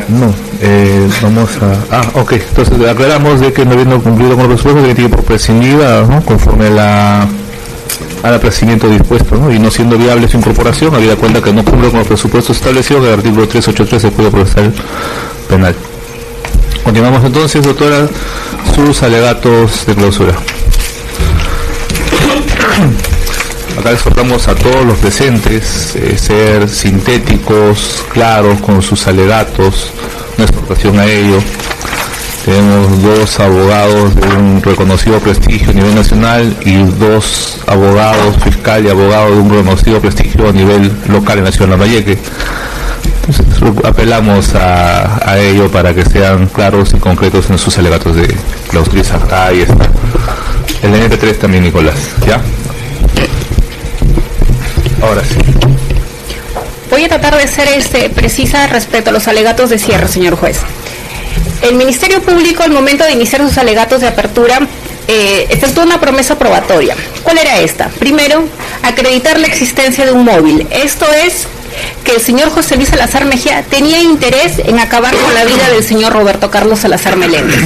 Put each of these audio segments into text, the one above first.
No, vamos a... ok, entonces aclaramos de que no habiendo cumplido con los presupuestos que tiene por prescindida, ¿no?, conforme al aplazamiento dispuesto, ¿no?, y no siendo viable su incorporación, habida cuenta que no cumple con los presupuestos establecidos en el artículo 383 del Código Procesal Penal. Continuamos entonces, doctora, sus alegatos de clausura. Acá exhortamos a todos los presentes ser sintéticos, claros con sus alegatos, una exhortación a ello. Tenemos 2 abogados de un reconocido prestigio a nivel nacional y 2 abogados, fiscal y abogado de un reconocido prestigio a nivel local en la ciudad de Lambayeque. Entonces apelamos a ello para que sean claros y concretos en sus alegatos de clausura. Ahí está. El NP3 también, Nicolás, ¿ya? Ahora sí. Voy a tratar de ser precisa respecto a los alegatos de cierre, señor juez. El Ministerio Público, al momento de iniciar sus alegatos de apertura, efectuó una promesa probatoria. ¿Cuál era esta? Primero, acreditar la existencia de un móvil. Esto es, que el señor José Luis Salazar Mejía tenía interés en acabar con la vida del señor Roberto Carlos Salazar Meléndez.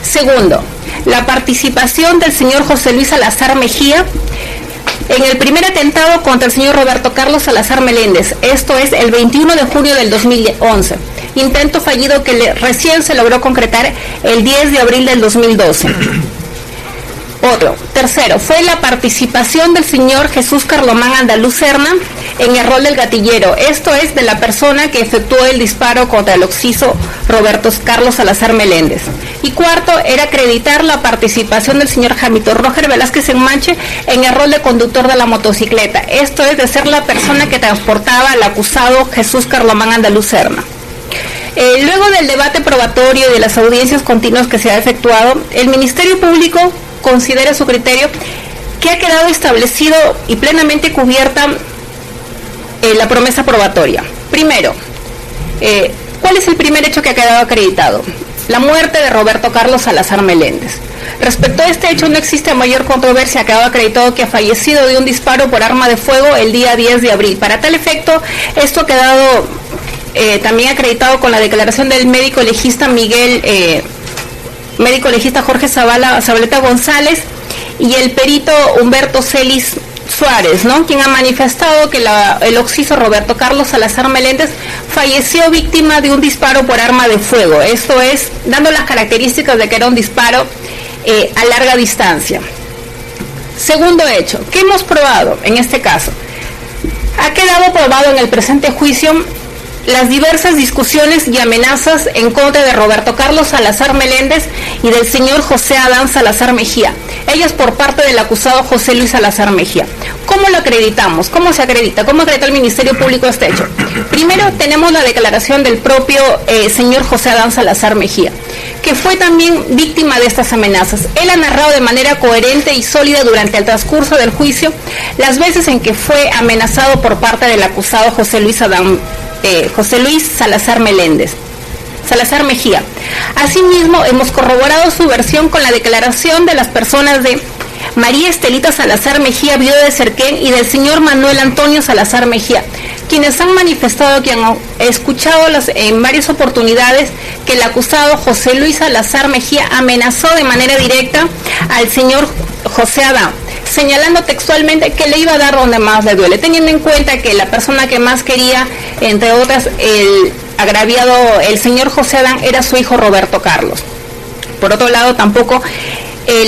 Segundo, la participación del señor José Luis Salazar Mejía en el primer atentado contra el señor Roberto Carlos Salazar Meléndez, esto es el 21 de junio del 2011, intento fallido que recién se logró concretar el 10 de abril del 2012. Otro, tercero, fue la participación del señor Jesús Carlomán Andaluz Serna en el rol del gatillero, esto es de la persona que efectuó el disparo contra el occiso Roberto Carlos Salazar Meléndez. Y cuarto, era acreditar la participación del señor Jamito Roger Velázquez en Manche en el rol de conductor de la motocicleta, esto es de ser la persona que transportaba al acusado Jesús Carlomán Andaluz Serna. Luego del debate probatorio y de las audiencias continuas que se ha efectuado, el Ministerio Público considera su criterio que ha quedado establecido y plenamente cubierta la promesa probatoria. Primero, ¿cuál es el primer hecho que ha quedado acreditado? La muerte de Roberto Carlos Salazar Meléndez. Respecto a este hecho no existe mayor controversia, ha quedado acreditado que ha fallecido de un disparo por arma de fuego el día 10 de abril. Para tal efecto, esto ha quedado también acreditado con la declaración del médico legista médico legista Jorge Zabaleta González y el perito Humberto Celis Suárez, ¿no?, quien ha manifestado que el occiso Roberto Carlos Salazar Meléndez falleció víctima de un disparo por arma de fuego, esto es, dando las características de que era un disparo a larga distancia. Segundo hecho, ¿qué hemos probado en este caso? Ha quedado probado en el presente juicio las diversas discusiones y amenazas en contra de Roberto Carlos Salazar Meléndez y del señor José Adán Salazar Mejía, ellas por parte del acusado José Luis Salazar Mejía. ¿Cómo lo acreditamos? ¿Cómo se acredita? ¿Cómo acredita el Ministerio Público este hecho? Primero tenemos la declaración del propio señor José Adán Salazar Mejía, que fue también víctima de estas amenazas. Él ha narrado de manera coherente y sólida durante el transcurso del juicio las veces en que fue amenazado por parte del acusado José Luis Salazar Mejía. Asimismo, hemos corroborado su versión con la declaración de las personas de María Estelita Salazar Mejía, viuda de Cerquén, y del señor Manuel Antonio Salazar Mejía, quienes han manifestado que han escuchado en varias oportunidades que el acusado José Luis Salazar Mejía amenazó de manera directa al señor José Adán, señalando textualmente que le iba a dar donde más le duele, teniendo en cuenta que la persona que más quería, entre otras, el agraviado, el señor José Adán, era su hijo Roberto Carlos. Por otro lado, tampoco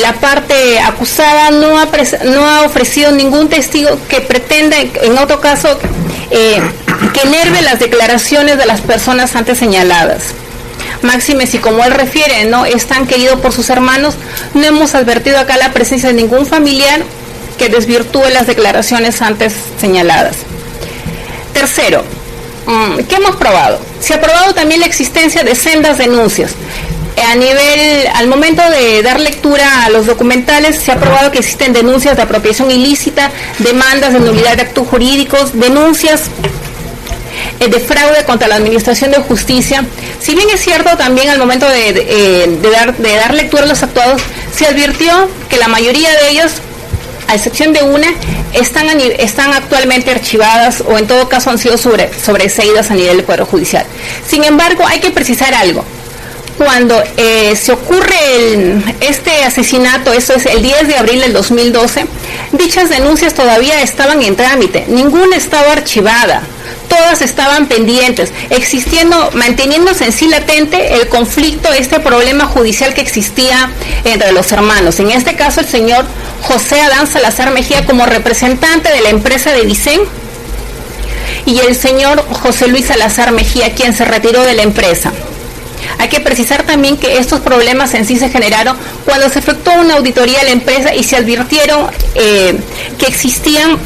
la parte acusada no ha ofrecido ningún testigo que pretenda, en otro caso, que enerve las declaraciones de las personas antes señaladas. Máxime, si como él refiere, no es tan querido por sus hermanos, no hemos advertido acá la presencia de ningún familiar que desvirtúe las declaraciones antes señaladas. Tercero, ¿qué hemos probado? Se ha probado también la existencia de sendas denuncias. Al momento de dar lectura a los documentales, se ha probado que existen denuncias de apropiación ilícita, demandas de nulidad de actos jurídicos, denuncias de fraude contra la Administración de Justicia. Si bien es cierto, también al momento de dar lectura a los actuados, se advirtió que la mayoría de ellos a excepción de una, están actualmente archivadas o en todo caso han sido sobreseídas a nivel del Poder Judicial. Sin embargo, hay que precisar algo. Cuando se ocurre este asesinato, eso es el 10 de abril del 2012, dichas denuncias todavía estaban en trámite, ninguna estaba archivada, todas estaban pendientes, manteniéndose en sí latente el conflicto, este problema judicial que existía entre los hermanos. En este caso, el señor José Adán Salazar Mejía como representante de la empresa de Vicen y el señor José Luis Salazar Mejía, quien se retiró de la empresa. Hay que precisar también que estos problemas en sí se generaron cuando se efectuó una auditoría a la empresa y se advirtieron que existían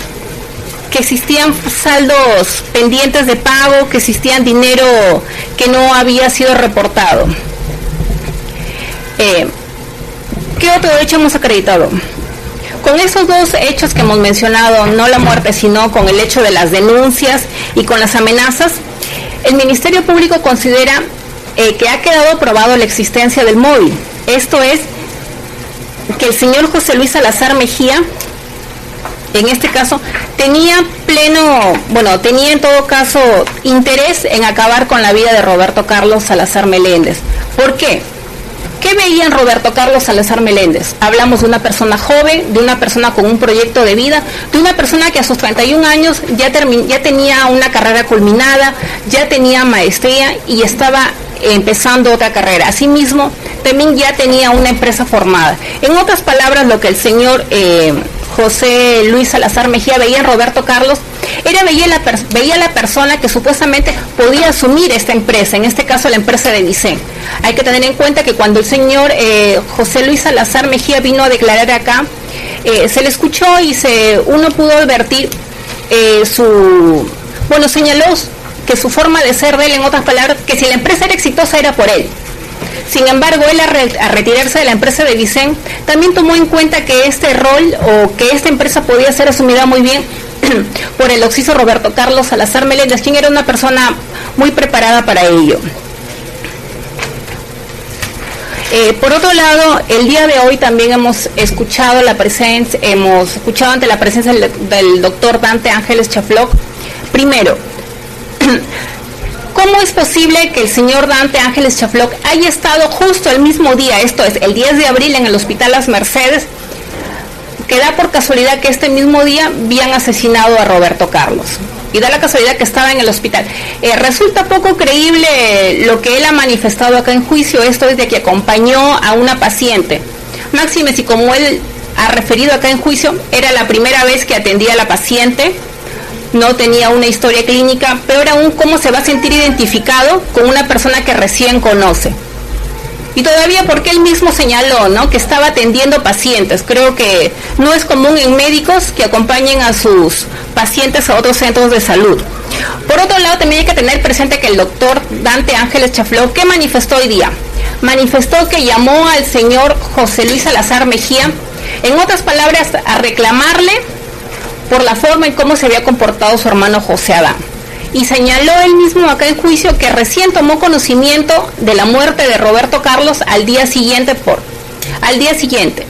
saldos pendientes de pago, que existían dinero que no había sido reportado. ¿Qué otro hecho hemos acreditado? Con esos dos hechos que hemos mencionado, no la muerte, sino con el hecho de las denuncias y con las amenazas, el Ministerio Público considera que ha quedado probado la existencia del móvil. Esto es, que el señor José Luis Salazar Mejía, en este caso, tenía en todo caso interés en acabar con la vida de Roberto Carlos Salazar Meléndez. ¿Por qué? ¿Qué veía en Roberto Carlos Salazar Meléndez? Hablamos de una persona joven, de una persona con un proyecto de vida, de una persona que a sus 31 años ya tenía una carrera culminada, ya tenía maestría y estaba empezando otra carrera. Asimismo, también ya tenía una empresa formada. En otras palabras, lo que el señor José Luis Salazar Mejía veía en Roberto Carlos veía la persona que supuestamente podía asumir esta empresa, en este caso la empresa de Vicen. Hay que tener en cuenta que cuando el señor José Luis Salazar Mejía vino a declarar acá, se le escuchó y uno pudo advertir señaló que su forma de ser de él, en otras palabras, que si la empresa era exitosa era por él. Sin embargo, él a retirarse de la empresa de Vicen, también tomó en cuenta que este rol o que esta empresa podía ser asumida muy bien por el occiso Roberto Carlos Salazar Meléndez, quien era una persona muy preparada para ello. Por otro lado, el día de hoy también hemos escuchado ante la presencia del doctor Dante Ángeles Chaflok. Primero, ¿cómo es posible que el señor Dante Ángeles Chaflok haya estado justo el mismo día, esto es, el 10 de abril en el Hospital Las Mercedes, que da por casualidad que este mismo día habían asesinado a Roberto Carlos? Y da la casualidad que estaba en el hospital. Resulta poco creíble lo que él ha manifestado acá en juicio, esto es de que acompañó a una paciente. Máxime si, como él ha referido acá en juicio, era la primera vez que atendía a la paciente, no tenía una historia clínica, peor aún, cómo se va a sentir identificado con una persona que recién conoce. Y todavía porque él mismo señaló, ¿no?, que estaba atendiendo pacientes. Creo que no es común en médicos que acompañen a sus pacientes a otros centros de salud. Por otro lado, también hay que tener presente que el doctor Dante Ángeles Chaflok, ¿qué manifestó hoy día? Manifestó que llamó al señor José Luis Salazar Mejía, en otras palabras, a reclamarle por la forma en cómo se había comportado su hermano José Adán. Y señaló él mismo acá en juicio que recién tomó conocimiento de la muerte de Roberto Carlos al día siguiente,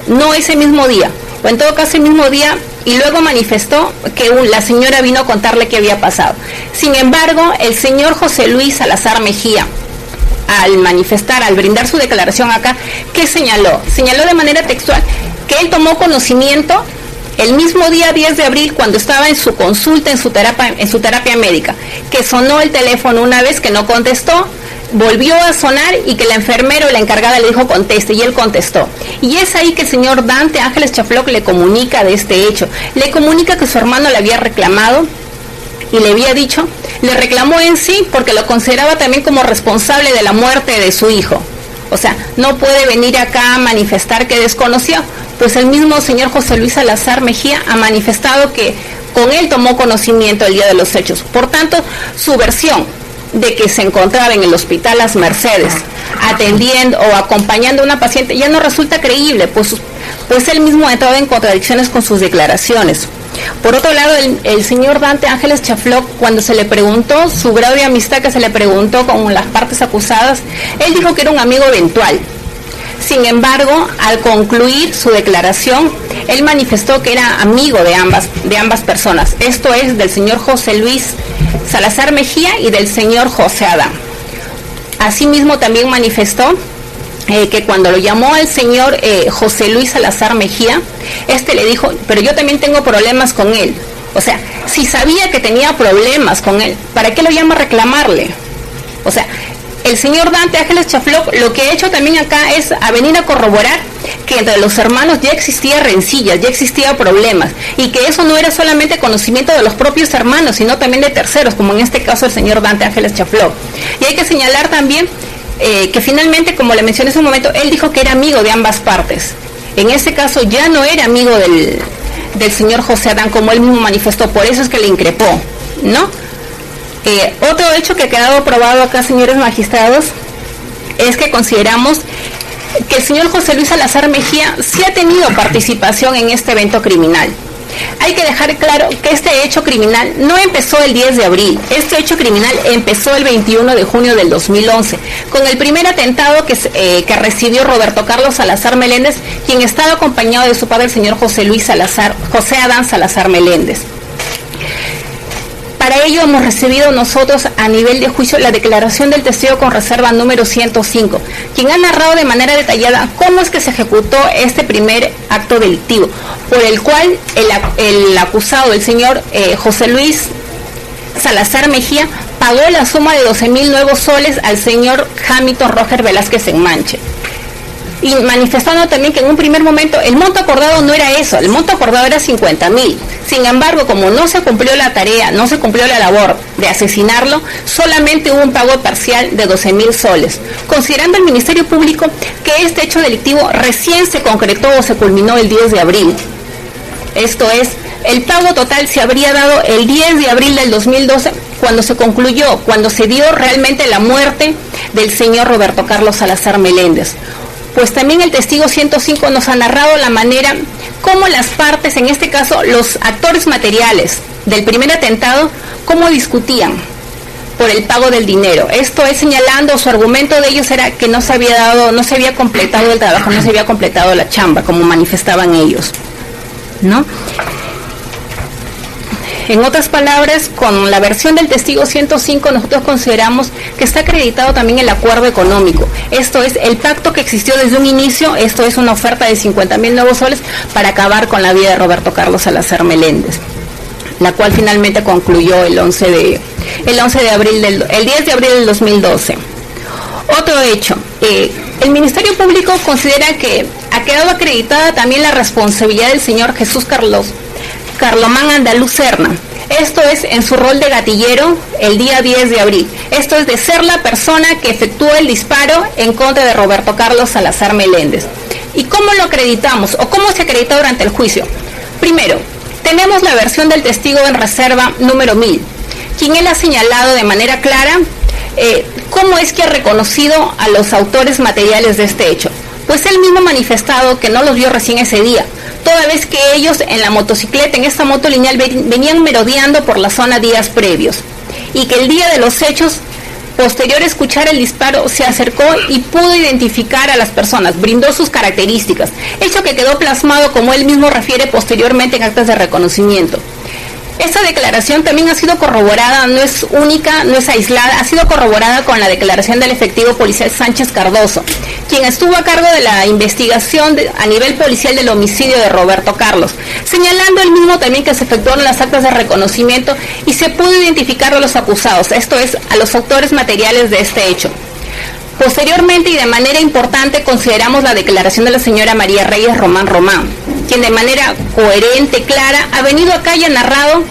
no ese mismo día, o en todo caso el mismo día, y luego manifestó que la señora vino a contarle qué había pasado. Sin embargo, el señor José Luis Salazar Mejía, al brindar su declaración acá, ¿qué señaló? Señaló de manera textual que él tomó conocimiento el mismo día 10 de abril, cuando estaba en su consulta, en su terapia médica, que sonó el teléfono una vez, que no contestó, volvió a sonar y que la enfermera o la encargada le dijo conteste, y él contestó. Y es ahí que el señor Dante Ángeles Chaflok le comunica de este hecho. Le comunica que su hermano le había reclamado y le había dicho, le reclamó en sí porque lo consideraba también como responsable de la muerte de su hijo. O sea, no puede venir acá a manifestar que desconoció, pues el mismo señor José Luis Salazar Mejía ha manifestado que con él tomó conocimiento el día de los hechos. Por tanto, su versión de que se encontraba en el Hospital Las Mercedes atendiendo o acompañando a una paciente ya no resulta creíble, pues él mismo ha entrado en contradicciones con sus declaraciones. Por otro lado, el señor Dante Ángeles Chaflok, cuando se le preguntó su grado de amistad, que se le preguntó con las partes acusadas, él dijo que era un amigo eventual. Sin embargo, al concluir su declaración, él manifestó que era amigo de ambas personas. Esto es del señor José Luis Salazar Mejía y del señor José Adán. Asimismo, también manifestó que cuando lo llamó al señor José Luis Salazar Mejía, le dijo, pero yo también tengo problemas con él. O sea, si sabía que tenía problemas con él, ¿para qué lo llama a reclamarle? O sea, el señor Dante Ángeles Chaflok lo que ha hecho también acá es a venir a corroborar que entre los hermanos ya existía rencillas, ya existía problemas, y que eso no era solamente conocimiento de los propios hermanos, sino también de terceros, como en este caso el señor Dante Ángeles Chaflok. Y hay que señalar también que finalmente, como le mencioné hace un momento, él dijo que era amigo de ambas partes. En este caso ya no era amigo del señor José Adán, como él mismo manifestó, por eso es que le increpó, ¿no? Otro hecho que ha quedado probado acá, señores magistrados, es que consideramos que el señor José Luis Salazar Mejía sí ha tenido participación en este evento criminal. Hay que dejar claro que este hecho criminal no empezó el 10 de abril, este hecho criminal empezó el 21 de junio del 2011, con el primer atentado que recibió Roberto Carlos Salazar Meléndez, quien estaba acompañado de su padre, el señor José Adán Salazar Meléndez. Para ello hemos recibido nosotros a nivel de juicio la declaración del testigo con reserva número 105, quien ha narrado de manera detallada cómo es que se ejecutó este primer acto delictivo, por el cual el acusado, el señor José Luis Salazar Mejía, pagó la suma de 12.000 nuevos soles al señor Hamilton Roger Velázquez en Manche. Y manifestando también que en un primer momento el monto acordado no era eso, el monto acordado era 50.000. Sin embargo, como no se cumplió la tarea, no se cumplió la labor de asesinarlo, solamente hubo un pago parcial de 12.000 soles, considerando el Ministerio Público que este hecho delictivo recién se concretó o se culminó el 10 de abril. Esto es, el pago total se habría dado el 10 de abril del 2012, cuando se concluyó, cuando se dio realmente la muerte del señor Roberto Carlos Salazar Meléndez. Pues también el testigo 105 nos ha narrado la manera como las partes, en este caso los actores materiales del primer atentado, cómo discutían por el pago del dinero. Esto es señalando, su argumento de ellos era que no se había completado el trabajo, no se había completado la chamba, como manifestaban ellos, ¿no? En otras palabras, con la versión del testigo 105 nosotros consideramos que está acreditado también el acuerdo económico. Esto es el pacto que existió desde un inicio, esto es una oferta de 50.000 nuevos soles para acabar con la vida de Roberto Carlos Salazar Meléndez, la cual finalmente concluyó el 10 de abril del 2012. Otro hecho, el Ministerio Público considera que ha quedado acreditada también la responsabilidad del señor Jesús Carlomán Andaluz Serna. Esto es en su rol de gatillero el día 10 de abril. Esto es de ser la persona que efectuó el disparo en contra de Roberto Carlos Salazar Meléndez. ¿Y cómo lo acreditamos o cómo se acreditó durante el juicio? Primero, tenemos la versión del testigo en reserva número 1000, quien él ha señalado de manera clara cómo es que ha reconocido a los autores materiales de este hecho. Pues él mismo ha manifestado que no los vio recién ese día, toda vez que ellos en la motocicleta, en esta moto lineal, venían merodeando por la zona días previos, y que el día de los hechos, posterior a escuchar el disparo, se acercó y pudo identificar a las personas, brindó sus características, hecho que quedó plasmado, como él mismo refiere posteriormente, en actas de reconocimiento. Esta declaración también ha sido corroborada, no es única, no es aislada, ha sido corroborada con la declaración del efectivo policial Sánchez Cardoso, quien estuvo a cargo de la investigación a nivel policial del homicidio de Roberto Carlos, señalando él mismo también que se efectuaron las actas de reconocimiento y se pudo identificar a los acusados, esto es, a los autores materiales de este hecho. Posteriormente y de manera importante consideramos la declaración de la señora María Reyes Román, quien de manera coherente, clara, ha venido acá y ha narrado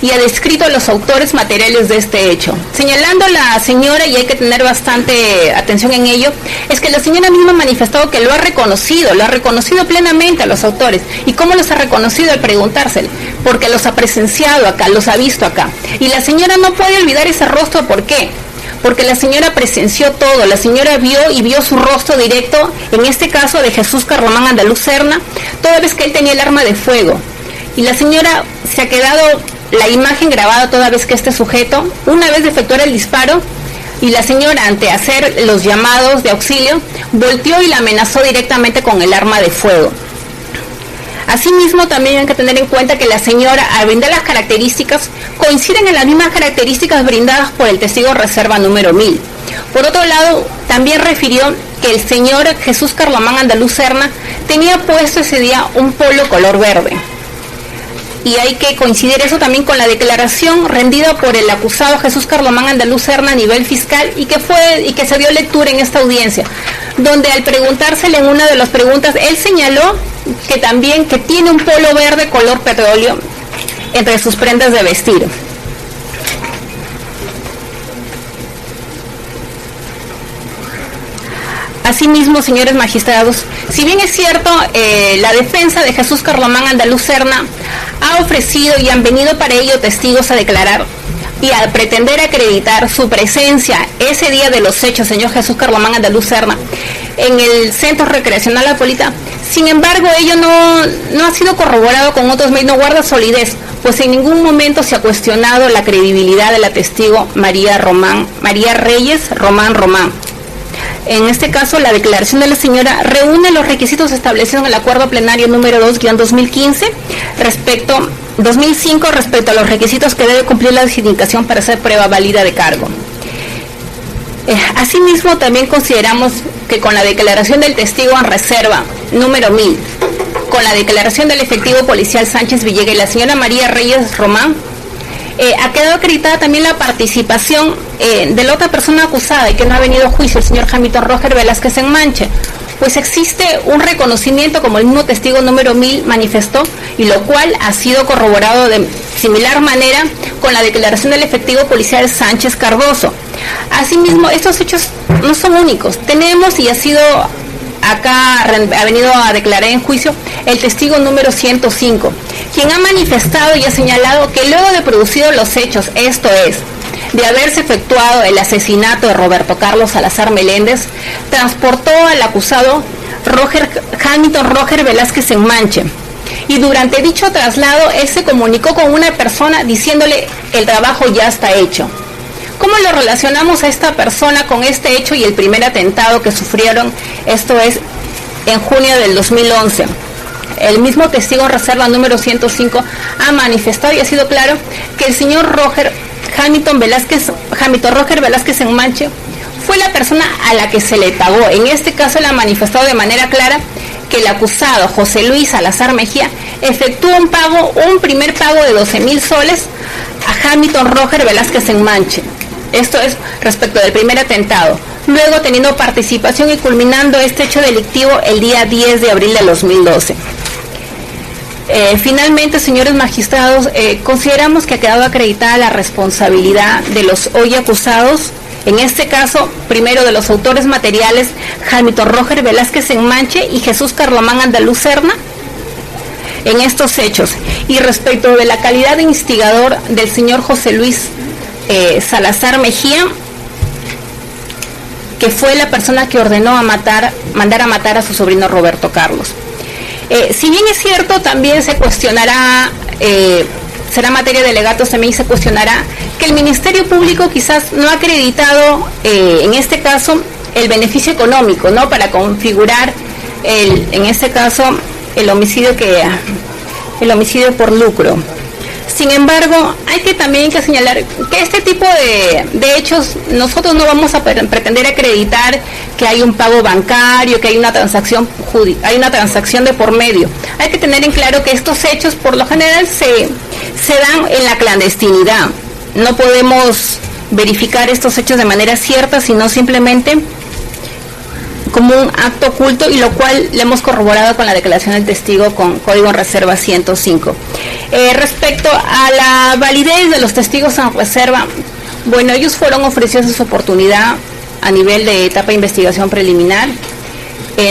y ha descrito a los autores materiales de este hecho. Señalando la señora, y hay que tener bastante atención en ello, es que la señora misma ha manifestado que lo ha reconocido plenamente a los autores. ¿Y cómo los ha reconocido? Al preguntárselo, porque los ha presenciado acá, los ha visto acá. Y la señora no puede olvidar ese rostro, ¿por qué? Porque la señora presenció todo, la señora vio su rostro directo, en este caso de Jesús Carlomán Andaluz Serna, toda vez que él tenía el arma de fuego. Y la señora se ha quedado la imagen grabada toda vez que este sujeto, una vez de efectuar el disparo, y la señora, ante hacer los llamados de auxilio, volteó y la amenazó directamente con el arma de fuego. Asimismo, también hay que tener en cuenta que la señora, al brindar las características, coinciden en las mismas características brindadas por el testigo reserva número 1000. Por otro lado, también refirió que el señor Jesús Carlomán Andaluz Serna tenía puesto ese día un polo color verde. Y hay que coincidir eso también con la declaración rendida por el acusado Jesús Carlomán Andaluz Serna a nivel fiscal y que se dio lectura en esta audiencia, donde al preguntársele en una de las preguntas, él señaló que también que tiene un polo verde color petróleo entre sus prendas de vestir. Asimismo, señores magistrados, si bien es cierto, la defensa de Jesús Carlomán Andaluz Serna ha ofrecido y han venido para ello testigos a declarar y a pretender acreditar su presencia ese día de los hechos, señor Jesús Carlomán Andaluz Serna, en el Centro Recreacional La Polita, sin embargo, ello no ha sido corroborado con otros medios, no guarda solidez, pues en ningún momento se ha cuestionado la credibilidad de la testigo María Reyes Román. En este caso, la declaración de la señora reúne los requisitos establecidos en el acuerdo plenario número 2-2015 2005 respecto a los requisitos que debe cumplir la sindicación para hacer prueba válida de cargo. Asimismo, también consideramos que con la declaración del testigo en reserva número 1000, con la declaración del efectivo policial Sánchez Villegas y la señora María Reyes Román, ha quedado acreditada también la participación de la otra persona acusada y que no ha venido a juicio, el señor Hamilton Roger Velázquez Enmanche, pues existe un reconocimiento, como el mismo testigo número 1000 manifestó, y lo cual ha sido corroborado de similar manera con la declaración del efectivo policial Sánchez Cardoso. Asimismo, estos hechos no son únicos. Tenemos, y ha sido acá, ha venido a declarar en juicio, el testigo número 105, quien ha manifestado y ha señalado que luego de producidos los hechos, esto es, de haberse efectuado el asesinato de Roberto Carlos Salazar Meléndez, transportó al acusado Hamilton Roger Velázquez Enmanche, y durante dicho traslado, él se comunicó con una persona diciéndole: el trabajo ya está hecho. ¿Cómo lo relacionamos a esta persona con este hecho y el primer atentado que sufrieron? Esto es en junio del 2011. El mismo testigo en reserva número 105 ha manifestado y ha sido claro que el señor Hamilton Roger Velázquez Enmanche fue la persona a la que se le pagó. En este caso, él ha manifestado de manera clara que el acusado José Luis Salazar Mejía efectuó un primer pago de 12,000 soles a Hamilton Roger Velázquez Enmanche. Esto es respecto del primer atentado, luego teniendo participación y culminando este hecho delictivo el día 10 de abril de 2012. Finalmente, señores magistrados, consideramos que ha quedado acreditada la responsabilidad de los hoy acusados, en este caso, primero de los autores materiales Hamilton Roger Velázquez Enmanche y Jesús Carlomán Andaluz Serna, en estos hechos, y respecto de la calidad de instigador del señor José Luis Salazar Mejía, que fue la persona que ordenó mandar a matar a su sobrino Roberto Carlos. Si bien es cierto, también se cuestionará, será materia de alegatos, también se cuestionará que el Ministerio Público quizás no ha acreditado, en este caso, el beneficio económico, ¿no?, para configurar, en este caso, el homicidio por lucro. Sin embargo, hay que también señalar que este tipo de hechos, nosotros no vamos a pretender acreditar que hay un pago bancario, que hay una transacción de por medio. Hay que tener en claro que estos hechos por lo general se dan en la clandestinidad. No podemos verificar estos hechos de manera cierta, sino simplemente como un acto oculto, y lo cual le hemos corroborado con la declaración del testigo con código en reserva 105. Respecto a la validez de los testigos en reserva, bueno, ellos fueron ofrecidos esa oportunidad a nivel de etapa de investigación preliminar.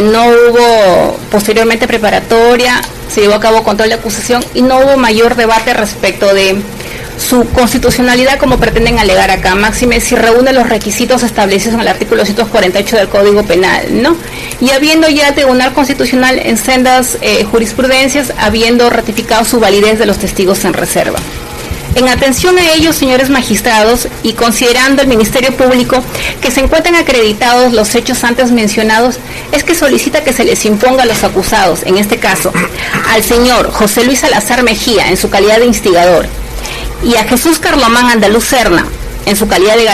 No hubo posteriormente preparatoria, se llevó a cabo control de acusación y no hubo mayor debate respecto de su constitucionalidad como pretenden alegar acá, máxime si reúne los requisitos establecidos en el artículo 148 del Código Penal, ¿no? Y habiendo ya el Tribunal Constitucional en sendas jurisprudencias, habiendo ratificado su validez de los testigos en reserva. En atención a ello, señores magistrados, y considerando el Ministerio Público que se encuentran acreditados los hechos antes mencionados, es que solicita que se les imponga a los acusados, en este caso, al señor José Luis Salazar Mejía, en su calidad de instigador, y a Jesús Carlomán Andaluz Serna, en su calidad de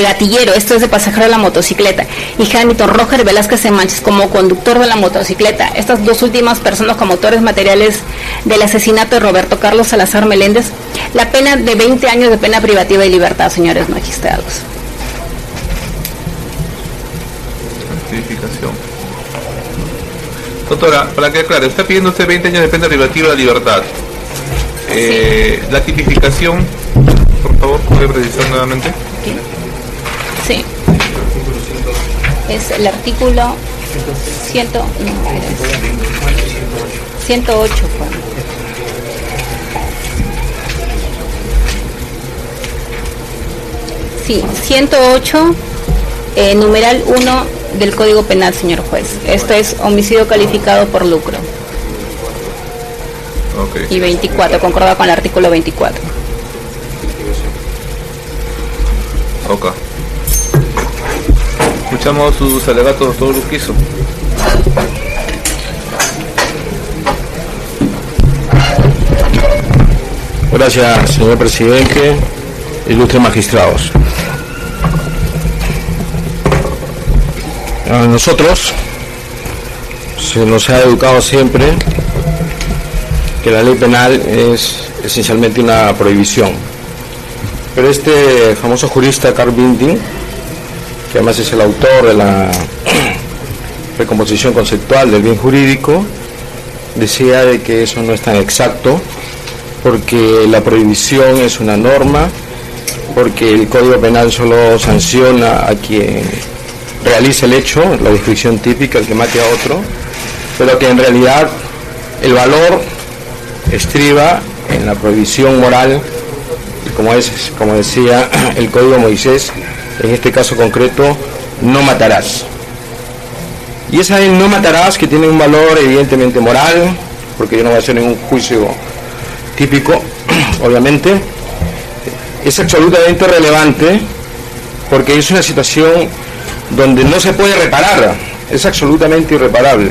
gatillero, esto es de pasajero de la motocicleta, y Hamilton Roger Velázquez Sánchez como conductor de la motocicleta, estas dos últimas personas como autores materiales del asesinato de Roberto Carlos Salazar Meléndez, la pena de 20 años de pena privativa de libertad, señores magistrados. Tipificación. Doctora, para que aclare, está pidiendo usted 20 años de pena privativa de libertad. Sí. La tipificación, por favor, ¿puede precisar nuevamente? Sí. Es el artículo 108. Sí, 108, numeral 1 del Código Penal, señor juez. Esto es homicidio calificado por lucro. Okay. Y 24, concordado con el artículo 24. Ok. Escuchamos sus alegatos, doctor Urquizo. Gracias, señor presidente, ilustres magistrados. A nosotros se nos ha educado siempre que la ley penal es esencialmente una prohibición. Pero este famoso jurista Carl Binding, que además es el autor de la recomposición conceptual del bien jurídico, decía de que eso no es tan exacto, porque la prohibición es una norma, porque el Código Penal solo sanciona a quien realiza el hecho, la descripción típica, el que mate a otro, pero que en realidad el valor estriba en la prohibición moral, y como decía el Código Moisés, en este caso concreto, no matarás. Y esa no matarás, que tiene un valor evidentemente moral, porque yo no voy a hacer ningún juicio típico, obviamente, es absolutamente relevante, porque es una situación donde no se puede reparar, es absolutamente irreparable.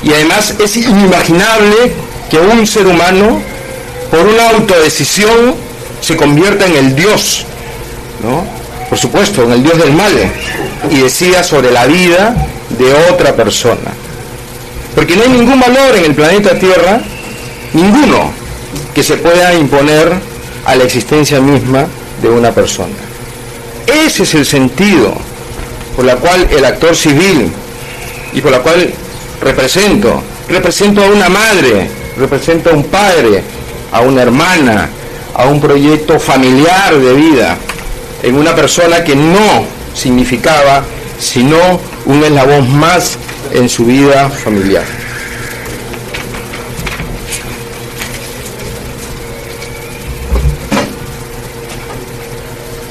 Y además es inimaginable que un ser humano, por una autodecisión, se convierta en el Dios, ¿no? Por supuesto, en el Dios del mal, y decida sobre la vida de otra persona. Porque no hay ningún valor en el planeta Tierra, ninguno, que se pueda imponer a la existencia misma de una persona. Ese es el sentido por la cual el actor civil, y por la cual represento a una madre, represento a un padre, a una hermana, a un proyecto familiar de vida, en una persona que no significaba sino un eslabón más en su vida familiar.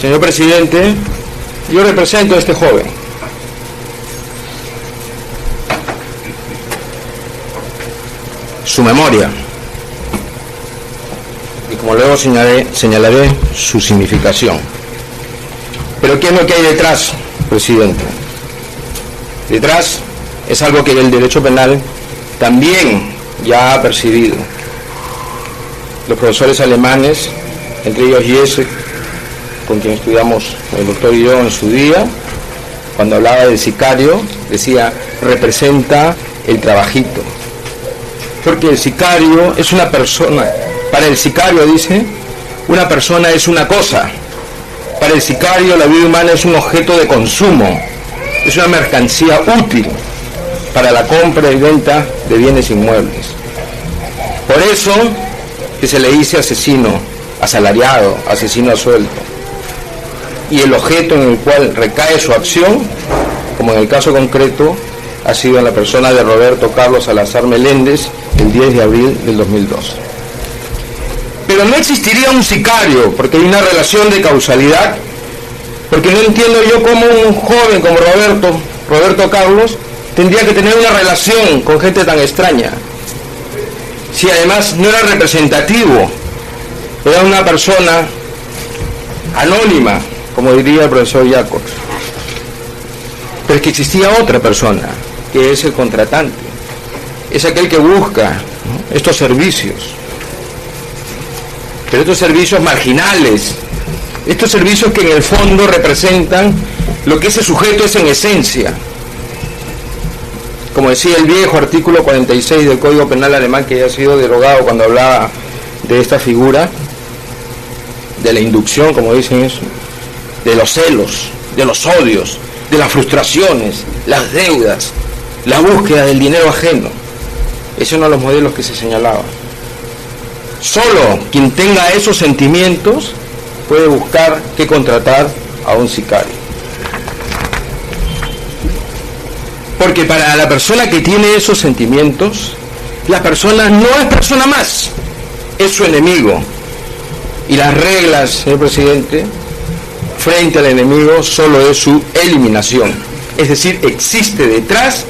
Señor presidente, yo represento a este joven. Su memoria. Y como luego señalaré su significación. Pero ¿qué es lo que hay detrás, presidente? Detrás es algo que el derecho penal también ya ha percibido. Los profesores alemanes, entre ellos Jesse, con quien estudiamos el doctor y yo en su día, cuando hablaba del sicario, decía, representa el trabajito. Porque el sicario es una persona, para el sicario dice, una persona es una cosa. Para el sicario la vida humana es un objeto de consumo, es una mercancía útil para la compra y venta de bienes inmuebles. Por eso que se le dice asesino asalariado, asesino a sueldo. Y el objeto en el cual recae su acción, como en el caso concreto, ha sido en la persona de Roberto Carlos Salazar Meléndez el 10 de abril del 2002. Pero no existiría un sicario, porque hay una relación de causalidad, porque no entiendo yo cómo un joven como Roberto Carlos, tendría que tener una relación con gente tan extraña, si además no era representativo era una persona anónima, como diría el profesor Jacobs. Pero es que existía otra persona, que es el contratante. Es aquel que busca, ¿no?, estos servicios. Pero estos servicios marginales, estos servicios que en el fondo representan lo que ese sujeto es en esencia. Como decía el viejo artículo 46 del Código Penal alemán, que ya ha sido derogado cuando hablaba de esta figura, de la inducción, como dicen eso, de los celos, de los odios, de las frustraciones, las deudas, la búsqueda del dinero ajeno. Ese es uno de los modelos que se señalaba. Solo quien tenga esos sentimientos puede buscar que contratar a un sicario. Porque para la persona que tiene esos sentimientos, la persona no es persona más, es su enemigo. Y las reglas, señor presidente, frente al enemigo solo es su eliminación. Es decir, existe detrás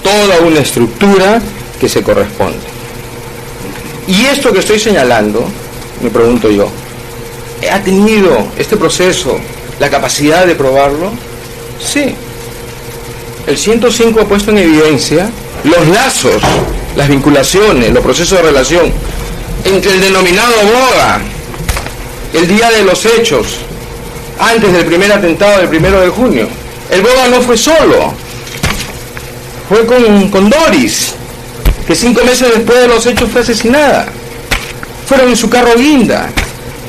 toda una estructura que se corresponde. Y esto que estoy señalando, me pregunto yo, ¿ha tenido este proceso la capacidad de probarlo? Sí. El 105 ha puesto en evidencia los lazos, las vinculaciones, los procesos de relación entre el denominado boga, el día de los hechos, antes del primer atentado del 1 de junio. El boga no fue solo, fue con Doris, que 5 meses después de los hechos fue asesinada. Fueron en su carro guinda.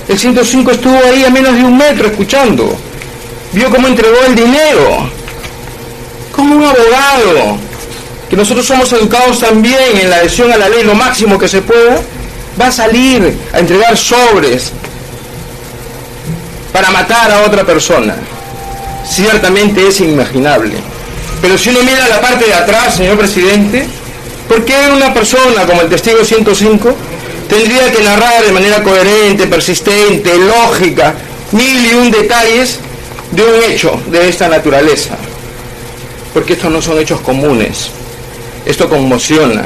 El 105 estuvo ahí a menos de 1 metro escuchando. Vio cómo entregó el dinero. Como un abogado, que nosotros somos educados también en la adhesión a la ley lo máximo que se pueda, va a salir a entregar sobres para matar a otra persona. Ciertamente es inimaginable. Pero si uno mira la parte de atrás, señor presidente, ¿por qué una persona como el testigo 105 tendría que narrar de manera coherente, persistente, lógica, 1001 detalles de un hecho de esta naturaleza? Porque estos no son hechos comunes. Esto conmociona.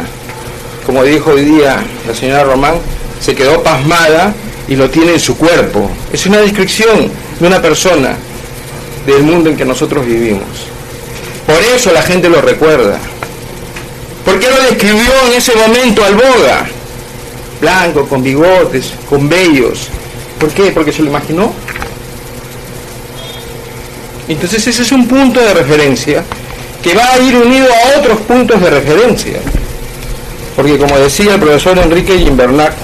Como dijo hoy día la señora Román, se quedó pasmada y lo tiene en su cuerpo. Es una descripción de una persona del mundo en que nosotros vivimos. Por eso la gente lo recuerda. ¿Por qué lo describió en ese momento al boga? Blanco, con bigotes, con vellos. ¿Por qué? ¿Porque se lo imaginó? Entonces ese es un punto de referencia que va a ir unido a otros puntos de referencia. Porque como decía el profesor Enrique Gimbernac,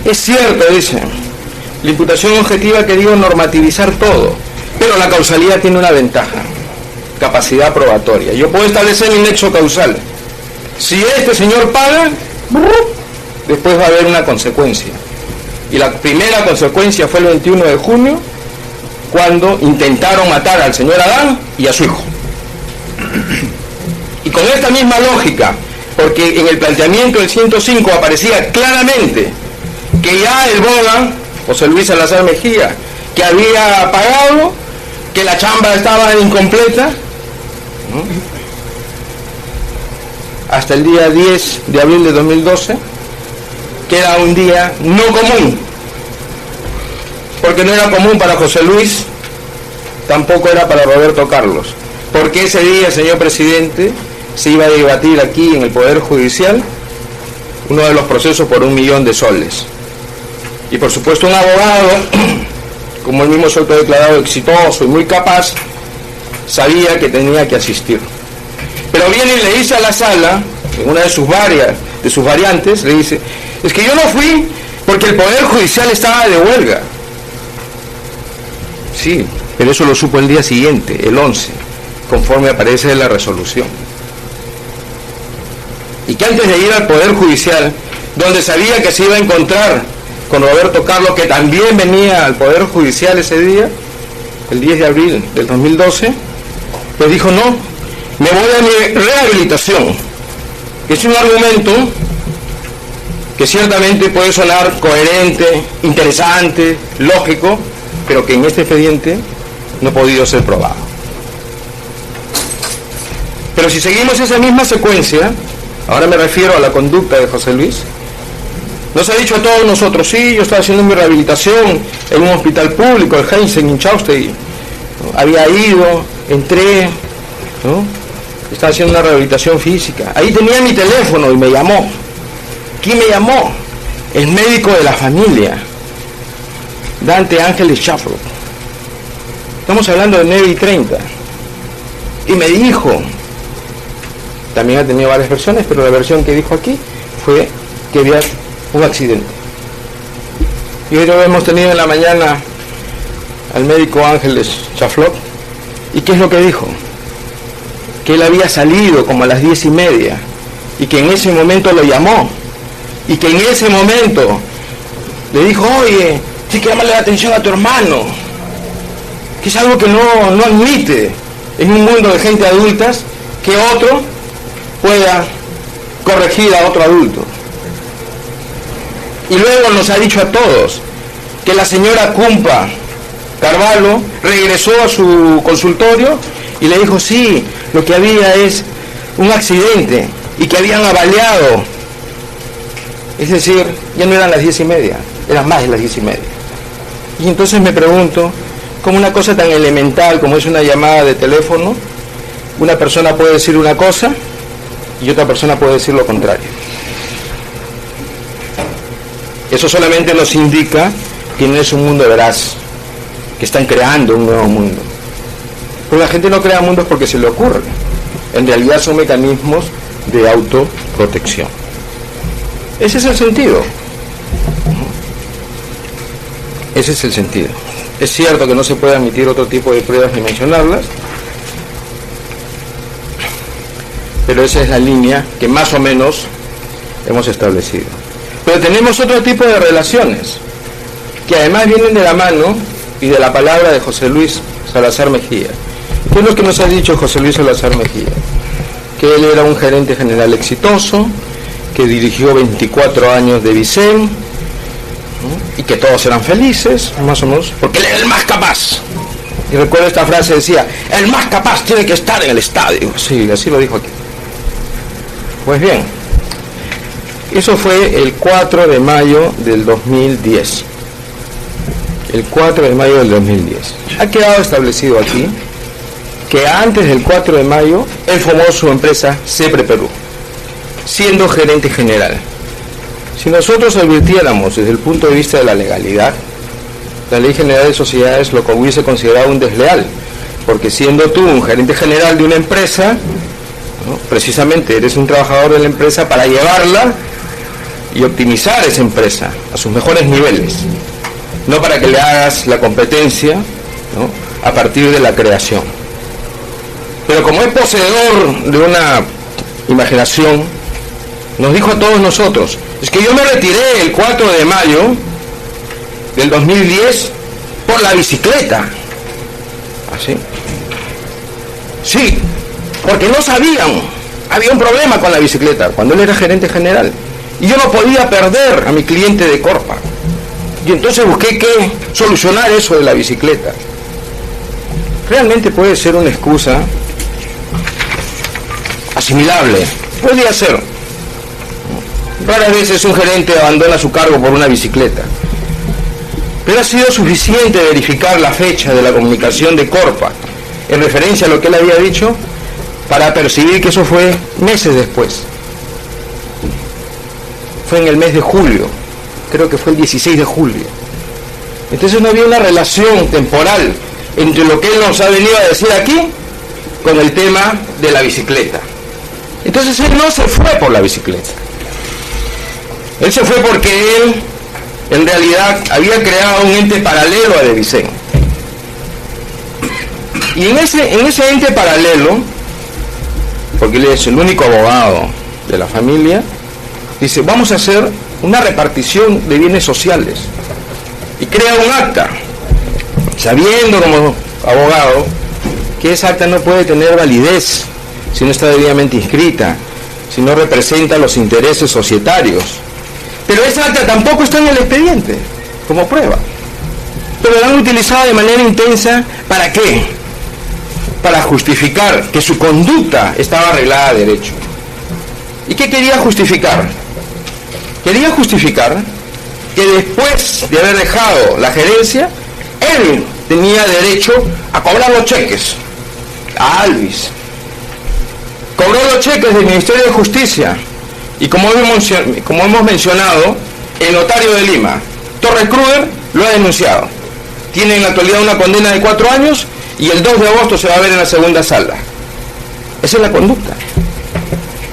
es cierto, dice, la imputación objetiva ha querido normativizar todo, pero la causalidad tiene una ventaja: capacidad probatoria. Yo puedo establecer mi nexo causal. Si este señor paga, después va a haber una consecuencia. Y la primera consecuencia fue el 21 de junio, cuando intentaron matar al señor Adán y a su hijo. Y con esta misma lógica, porque en el planteamiento del 105 aparecía claramente que ya el boga, José Luis Salazar Mejía, que había pagado, que la chamba estaba incompleta, ¿no?, hasta el día 10 de abril de 2012, que era un día no común, porque no era común para José Luis, tampoco era para Roberto Carlos, porque ese día, señor presidente, se iba a debatir aquí en el Poder Judicial uno de los procesos por 1 millón de soles. Y por supuesto un abogado, como él mismo se autodeclarado exitoso y muy capaz, sabía que tenía que asistir. Pero viene y le dice a la sala, en una de sus variantes, le dice: es que yo no fui porque el Poder Judicial estaba de huelga. Sí, pero eso lo supo el día siguiente, el 11, conforme aparece en la resolución. Y que antes de ir al Poder Judicial, donde sabía que se iba a encontrar con Roberto Carlos, que también venía al Poder Judicial ese día, el 10 de abril del 2012, pues dijo: no, me voy a mi rehabilitación. Es un argumento que ciertamente puede sonar coherente, interesante, lógico, pero que en este expediente no ha podido ser probado. Pero si seguimos esa misma secuencia, ahora me refiero a la conducta de José Luis, Nos ha dicho a todos nosotros, sí, yo estaba haciendo mi rehabilitación en un hospital público, el Heinz en Inchaustegui, ¿no? Había ido, entré, ¿no? Estaba haciendo una rehabilitación física. Ahí tenía mi teléfono y me llamó. ¿Quién me llamó? El médico de la familia, Dante Ángeles Chaflo. Estamos hablando de 9:30. Y me dijo, también ha tenido varias versiones, pero la versión que dijo aquí fue que había un accidente. Y hoy lo hemos tenido en la mañana al médico Ángeles Chaflot. ¿Y qué es lo que dijo? Que él había salido como a las 10:30 y que en ese momento lo llamó y que en ese momento le dijo, oye, tienes que llamarle la atención a tu hermano, que es algo que no admite en un mundo de gente adultas que otro pueda corregir a otro adulto. Y luego nos ha dicho a todos que la señora Cumpa Carvalho regresó a su consultorio y le dijo, sí, lo que había es un accidente y que habían avaliado. Es decir, ya no eran las 10:30, eran más de las 10:30. Y entonces me pregunto, ¿cómo una cosa tan elemental como es una llamada de teléfono, una persona puede decir una cosa y otra persona puede decir lo contrario? Eso solamente nos indica que no es un mundo veraz, que están creando un nuevo mundo. Pero la gente no crea mundos porque se le ocurre. En realidad son mecanismos de autoprotección. Ese es el sentido. Ese es el sentido. Es cierto que no se puede admitir otro tipo de pruebas ni mencionarlas, pero esa es la línea que más o menos hemos establecido. Pero tenemos otro tipo de relaciones, que además vienen de la mano y de la palabra de José Luis Salazar Mejía. ¿Qué es lo que nos ha dicho José Luis Salazar Mejía? Que él era un gerente general exitoso, que dirigió 24 años de Vicen, ¿no? Y que todos eran felices, más o menos, porque él era el más capaz. Y recuerdo esta frase, decía, el más capaz tiene que estar en el estadio. Sí, así lo dijo aquí. Pues bien, eso fue el 4 de mayo del 2010. El 4 de mayo del 2010. Ha quedado establecido aquí que antes del 4 de mayo él formó su empresa Cepre Perú, siendo gerente general. Si nosotros advirtiéramos desde el punto de vista de la legalidad, la Ley General de Sociedades lo hubiese considerado un desleal, porque siendo tú un gerente general de una empresa, ¿no? Precisamente eres un trabajador de la empresa para llevarla y optimizar esa empresa a sus mejores niveles, no para que le hagas la competencia, ¿no? A partir de la creación. Pero como es poseedor de una imaginación, nos dijo a todos nosotros, es que yo me retiré el 4 de mayo del 2010 por la bicicleta. ¿Así? Sí, porque no sabían, había un problema con la bicicleta cuando él era gerente general y yo no podía perder a mi cliente de Corpa. Y entonces busqué qué solucionar eso de la bicicleta. Realmente puede ser una excusa asimilable, podría ser. Raras veces un gerente abandona su cargo por una bicicleta, pero ha sido suficiente verificar la fecha de la comunicación de Corpa en referencia a lo que él había dicho para percibir que eso fue meses después. Fue en el mes de julio, creo que fue el 16 de julio. Entonces no había una relación temporal entre lo que él nos ha venido a decir aquí con el tema de la bicicleta. Entonces él no se fue por la bicicleta. Él se fue porque él, en realidad, había creado un ente paralelo a Devicen. Y en ese ente paralelo, porque él es el único abogado de la familia, dice, vamos a hacer una repartición de bienes sociales. Y crea un acta, sabiendo como abogado que esa acta no puede tener validez si no está debidamente inscrita, si no representa los intereses societarios. Pero esa acta tampoco está en el expediente, como prueba. Pero la han utilizado de manera intensa, ¿para qué? Para justificar que su conducta estaba arreglada a derecho. ¿Y qué quería justificar? quería justificar que después de haber dejado la gerencia, él tenía derecho a cobrar los cheques a Alvis. Cobró los cheques del Ministerio de Justicia y como hemos mencionado, el notario de Lima, Torres Kruger, lo ha denunciado. Tiene en la actualidad una condena de 4 años y el 2 de agosto se va a ver en la segunda sala. Esa es la conducta.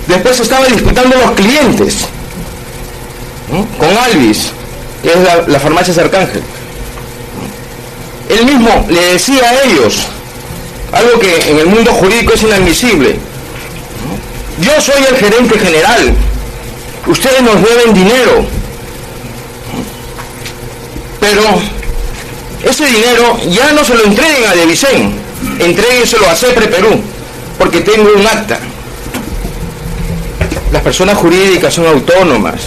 Después estaba disputando los clientes, ¿no?, con Alvis, que es la farmacia Arcángel. Él mismo le decía a ellos algo que en el mundo jurídico es inadmisible: yo soy el gerente general, ustedes nos deben dinero, pero ese dinero ya no se lo entreguen a Devicen, entréguenselo a CEPRE Perú, porque tengo un acta. Las personas jurídicas son autónomas,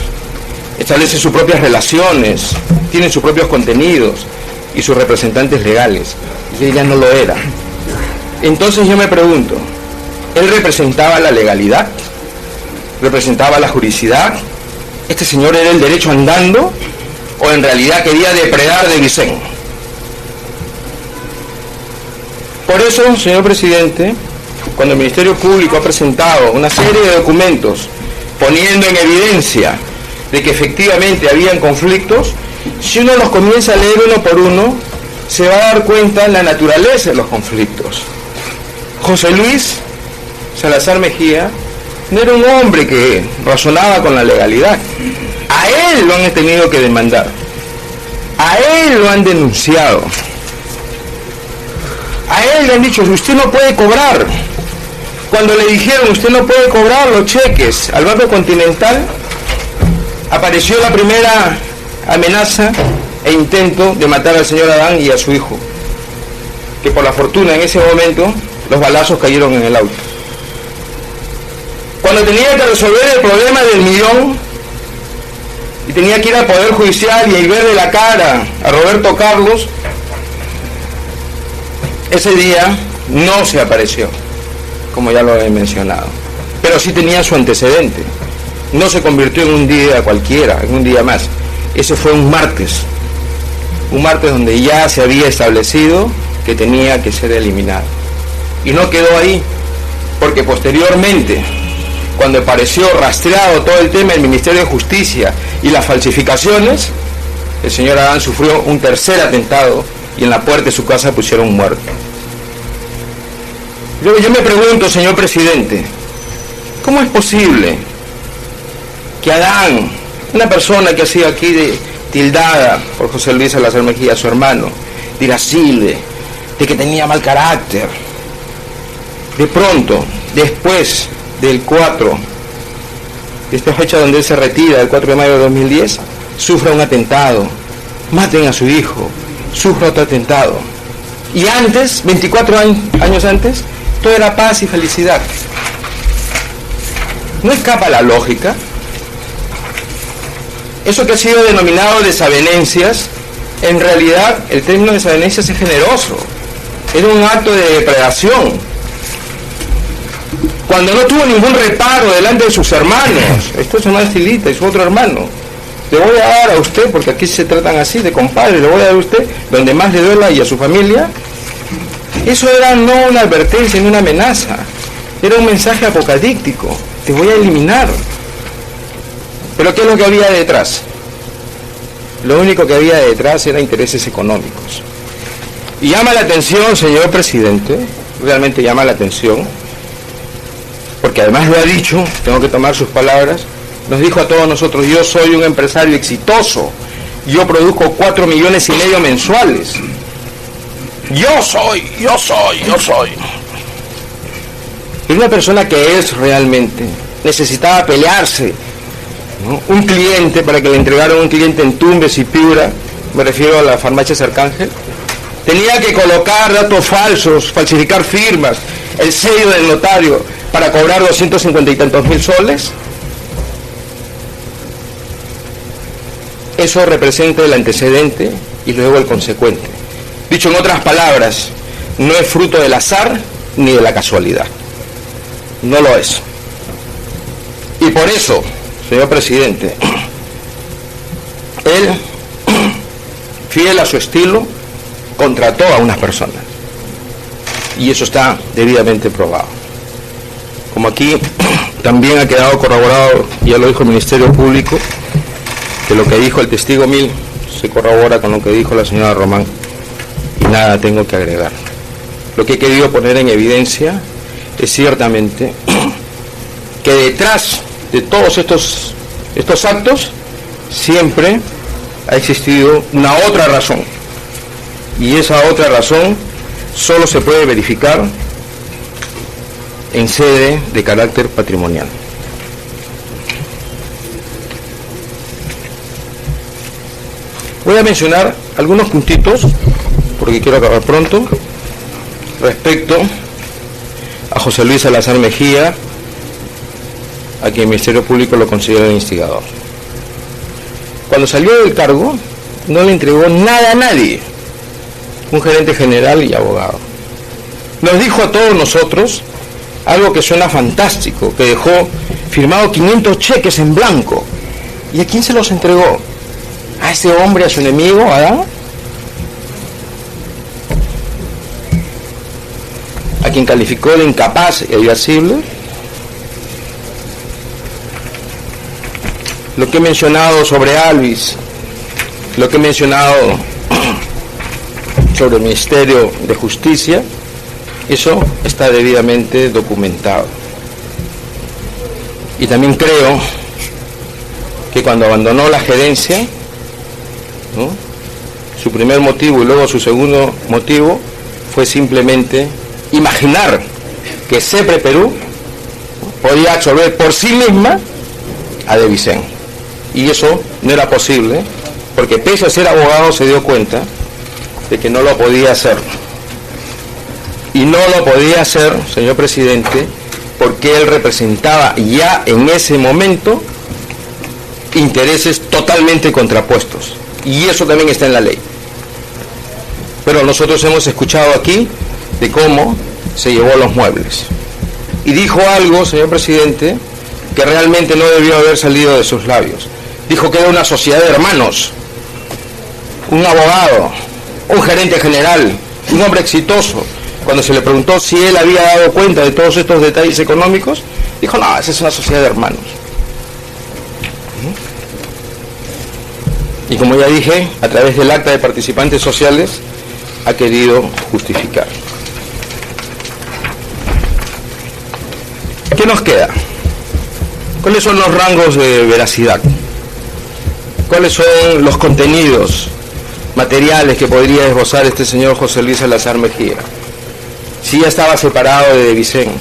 establecen sus propias relaciones, tienen sus propios contenidos y sus representantes legales, y él ya no lo era. Entonces yo me pregunto, ¿él representaba la legalidad? ¿Representaba la juridicidad? ¿Este señor era el derecho andando? ¿O en realidad quería depredar de Vicente? Por eso, señor presidente, cuando el Ministerio Público ha presentado una serie de documentos poniendo en evidencia de que efectivamente habían conflictos, si uno los comienza a leer uno por uno, se va a dar cuenta de la naturaleza de los conflictos. José Luis Salazar Mejía no era un hombre que razonaba con la legalidad. A él lo han tenido que demandar. A él lo han denunciado. A él le han dicho, usted no puede cobrar. Cuando le dijeron, usted no puede cobrar los cheques al Banco Continental, apareció la primera amenaza e intento de matar al señor Adán y a su hijo, que por la fortuna en ese momento los balazos cayeron en el auto. Cuando tenía que resolver el problema del millón y tenía que ir al Poder Judicial y verle la cara a Roberto Carlos, ese día no se apareció, como ya lo he mencionado, pero sí tenía su antecedente. No se convirtió en un día cualquiera, en un día más. Ese fue un martes donde ya se había establecido que tenía que ser eliminado. Y no quedó ahí, porque posteriormente, cuando apareció rastreado todo el tema del Ministerio de Justicia y las falsificaciones, el señor Adán sufrió un tercer atentado y en la puerta de su casa pusieron un muerto. Yo me pregunto, señor presidente, ¿cómo es posible que Adán, una persona que ha sido aquí tildada por José Luis Salazar Mejía, su hermano, de irascible, de que tenía mal carácter, de pronto, después del 4, de esta fecha donde él se retira, el 4 de mayo de 2010, sufra un atentado, maten a su hijo, sufra otro atentado? Y antes, 24 años antes, todo era paz y felicidad. ¿No escapa la lógica? Eso que ha sido denominado desavenencias, en realidad el término desavenencias es generoso. Era un acto de depredación. Cuando no tuvo ningún reparo delante de sus hermanos, esto es una estilita y su otro hermano, le voy a dar a usted, porque aquí se tratan así, de compadre, le voy a dar a usted donde más le duela y a su familia. Eso era no una advertencia ni una amenaza, era un mensaje apocalíptico: te voy a eliminar. Pero ¿qué es lo que había detrás? Lo único que había detrás era intereses económicos. Y llama la atención, señor presidente, realmente llama la atención, porque además lo ha dicho, tengo que tomar sus palabras, nos dijo a todos nosotros: yo soy un empresario exitoso, yo produzco 4,5 millones mensuales. Yo soy. Es una persona que es realmente, necesitaba pelearse, ¿no?, un cliente, para que le entregaran un cliente en Tumbes y Piura, me refiero a la farmacia Arcángel, tenía que colocar datos falsos, falsificar firmas, el sello del notario, para cobrar 250 y tantos mil soles. Eso representa el antecedente y luego el consecuente. Dicho en otras palabras, no es fruto del azar ni de la casualidad. No lo es. Y por eso, señor presidente, él, fiel a su estilo, contrató a unas personas. Y eso está debidamente probado. Como aquí también ha quedado corroborado, ya lo dijo el Ministerio Público, que lo que dijo el testigo 1000 se corrobora con lo que dijo la señora Román, y nada tengo que agregar. Lo que he querido poner en evidencia es ciertamente que detrás de todos estos actos siempre ha existido una otra razón, y esa otra razón solo se puede verificar en sede de carácter patrimonial. Voy a mencionar algunos puntitos, porque quiero acabar pronto, respecto a José Luis Salazar Mejía, a quien el Ministerio Público lo considera instigador. Cuando salió del cargo, no le entregó nada a nadie, un gerente general y abogado. Nos dijo a todos nosotros algo que suena fantástico, que dejó firmado 500 cheques en blanco. ¿Y a quién se los entregó? ¿A ese hombre, a su enemigo, Adán? ¿A quien calificó de incapaz e irascible? Lo que he mencionado sobre Alvis, lo que he mencionado sobre el Ministerio de Justicia, eso está debidamente documentado. Y también creo que cuando abandonó la gerencia, ¿no?, su primer motivo y luego su segundo motivo fue simplemente imaginar que CEPRE Perú podía absorber por sí misma a De Vicent. Y eso no era posible, porque pese a ser abogado se dio cuenta de que no lo podía hacer. Y no lo podía hacer, señor presidente, porque él representaba ya en ese momento intereses totalmente contrapuestos. Y eso también está en la ley. Pero nosotros hemos escuchado aquí de cómo se llevó los muebles. Y dijo algo, señor presidente, que realmente no debió haber salido de sus labios. Dijo que era una sociedad de hermanos, un abogado, un gerente general, un hombre exitoso. Cuando se le preguntó si él había dado cuenta de todos estos detalles económicos, dijo, no, esa es una sociedad de hermanos. Y como ya dije, a través del acta de participantes sociales, ha querido justificar. ¿Qué nos queda? ¿Cuáles son los rangos de veracidad? ¿Cuáles son los contenidos materiales que podría esbozar este señor José Luis Salazar Mejía? Si ya estaba separado de Vicent,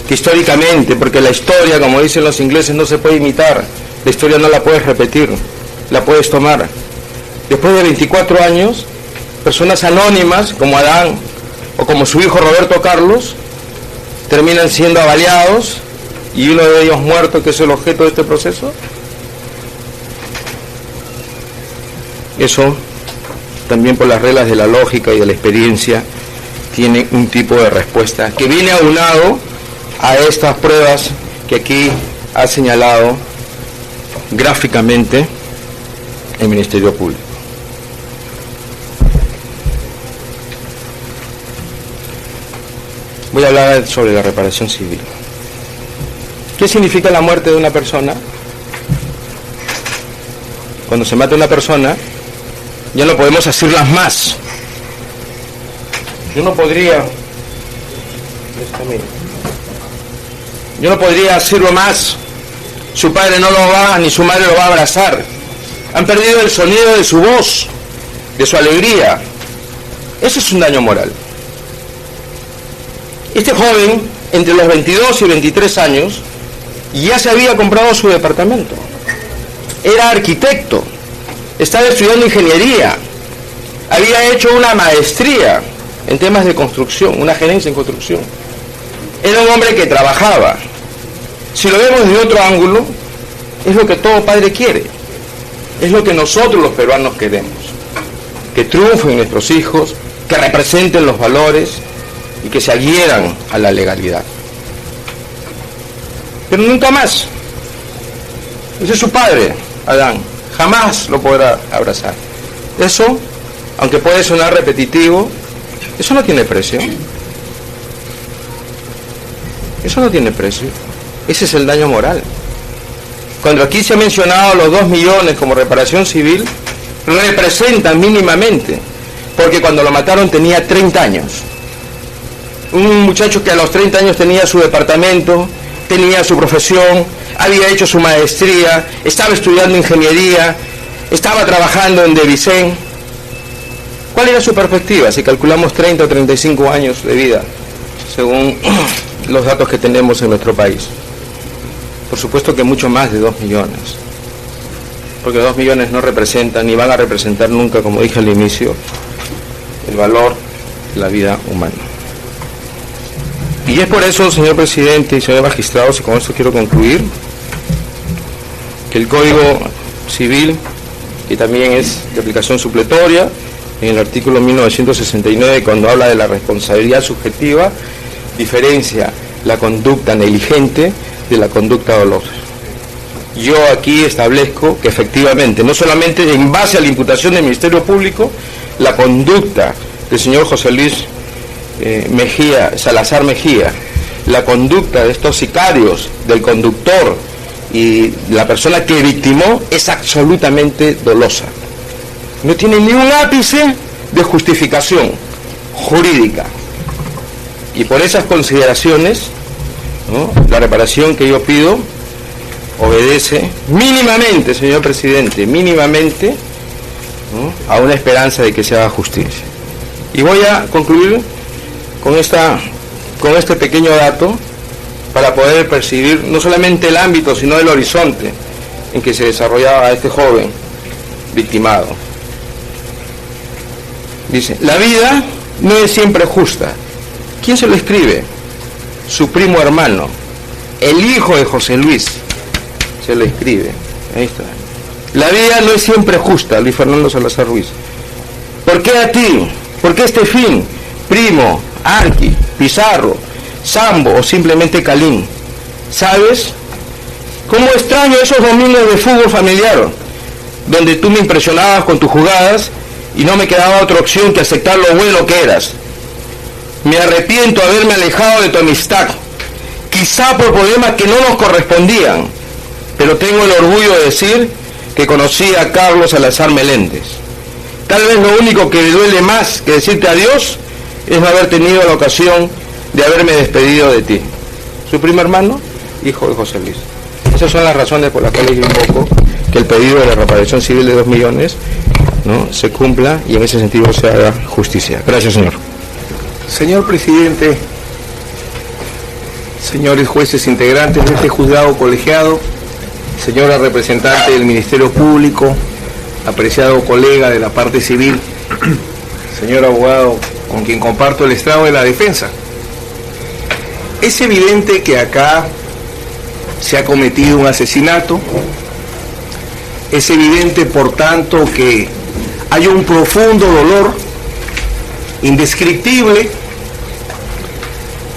que históricamente, porque la historia, como dicen los ingleses, no se puede imitar, la historia no la puedes repetir, la puedes tomar. Después de 24 años, personas anónimas como Adán o como su hijo Roberto Carlos terminan siendo avaliados y uno de ellos muerto, que es el objeto de este proceso. Eso, también por las reglas de la lógica y de la experiencia, tiene un tipo de respuesta que viene aunado a estas pruebas que aquí ha señalado gráficamente el Ministerio Público. Voy a hablar sobre la reparación civil. ¿Qué significa la muerte de una persona? Cuando se mata una persona, ya no podemos hacerlas más. Yo no podría hacerlo más. Su padre no lo va, ni su madre lo va a abrazar. Han perdido el sonido de su voz, de su alegría. Eso es un daño moral. Este joven, entre los 22 y 23 años, ya se había comprado su departamento. Era arquitecto, estaba estudiando ingeniería, había hecho una maestría en temas de construcción, una gerencia en construcción. Era un hombre que trabajaba. Si lo vemos de otro ángulo, es lo que todo padre quiere. Es lo que nosotros los peruanos queremos. Que triunfen nuestros hijos, que representen los valores y que se adhieran a la legalidad. Pero nunca más. Ese es su padre, Adán. jamás lo podrá abrazar. Eso, aunque puede sonar repetitivo, eso no tiene precio. Eso no tiene precio. Ese es el daño moral. Cuando aquí se ha mencionado los 2 millones como reparación civil, representan mínimamente, porque cuando lo mataron tenía 30 años. Un muchacho que a los 30 años tenía su departamento, tenía su profesión, había hecho su maestría, estaba estudiando ingeniería, estaba trabajando en Devicen. ¿Cuál era su perspectiva si calculamos 30 o 35 años de vida, según los datos que tenemos en nuestro país? Por supuesto que mucho más de 2 millones, porque 2 millones no representan ni van a representar nunca, como dije al inicio, el valor de la vida humana. Y es por eso, señor presidente y señores magistrados, y con esto quiero concluir, que el Código Civil, que también es de aplicación supletoria, en el artículo 1969, cuando habla de la responsabilidad subjetiva, diferencia la conducta negligente de la conducta dolosa. Yo aquí establezco que efectivamente, no solamente en base a la imputación del Ministerio Público, la conducta del señor José Luis Salazar Mejía, la conducta de estos sicarios, del conductor y la persona que victimó, es absolutamente dolosa. No tiene ni un ápice de justificación jurídica. Y por esas consideraciones, ¿no?, la reparación que yo pido obedece mínimamente, señor presidente, mínimamente, ¿no?, a una esperanza de que se haga justicia. Y voy a concluir con este pequeño dato para poder percibir no solamente el ámbito, sino el horizonte en que se desarrollaba este joven victimado. Dice, la vida no es siempre justa. ¿Quién se lo escribe? Su primo hermano, el hijo de José Luis, se lo escribe. Ahí está. La vida no es siempre justa, Luis Fernando Salazar Ruiz. ¿Por qué a ti? ¿Por qué este fin? Primo, Arqui, Pizarro, Sambo o simplemente Calín. ¿Sabes? ¿Cómo extraño esos domingos de fútbol familiar, donde tú me impresionabas con tus jugadas y no me quedaba otra opción que aceptar lo bueno que eras? Me arrepiento de haberme alejado de tu amistad, quizá por problemas que no nos correspondían, pero tengo el orgullo de decir que conocí a Carlos Salazar Meléndez. Tal vez lo único que me duele más que decirte adiós es no haber tenido la ocasión de haberme despedido de ti. Su primo hermano, hijo de José Luis. Esas son las razones por las cuales yo invoco que el pedido de la reparación civil de 2 millones, ¿no?, se cumpla y en ese sentido se haga justicia. Gracias, señor. Señor presidente, señores jueces integrantes de este juzgado colegiado, señora representante del Ministerio Público, apreciado colega de la parte civil, señor abogado con quien comparto el estrado de la defensa. Es evidente que acá se ha cometido un asesinato, es evidente por tanto que hay un profundo dolor indescriptible.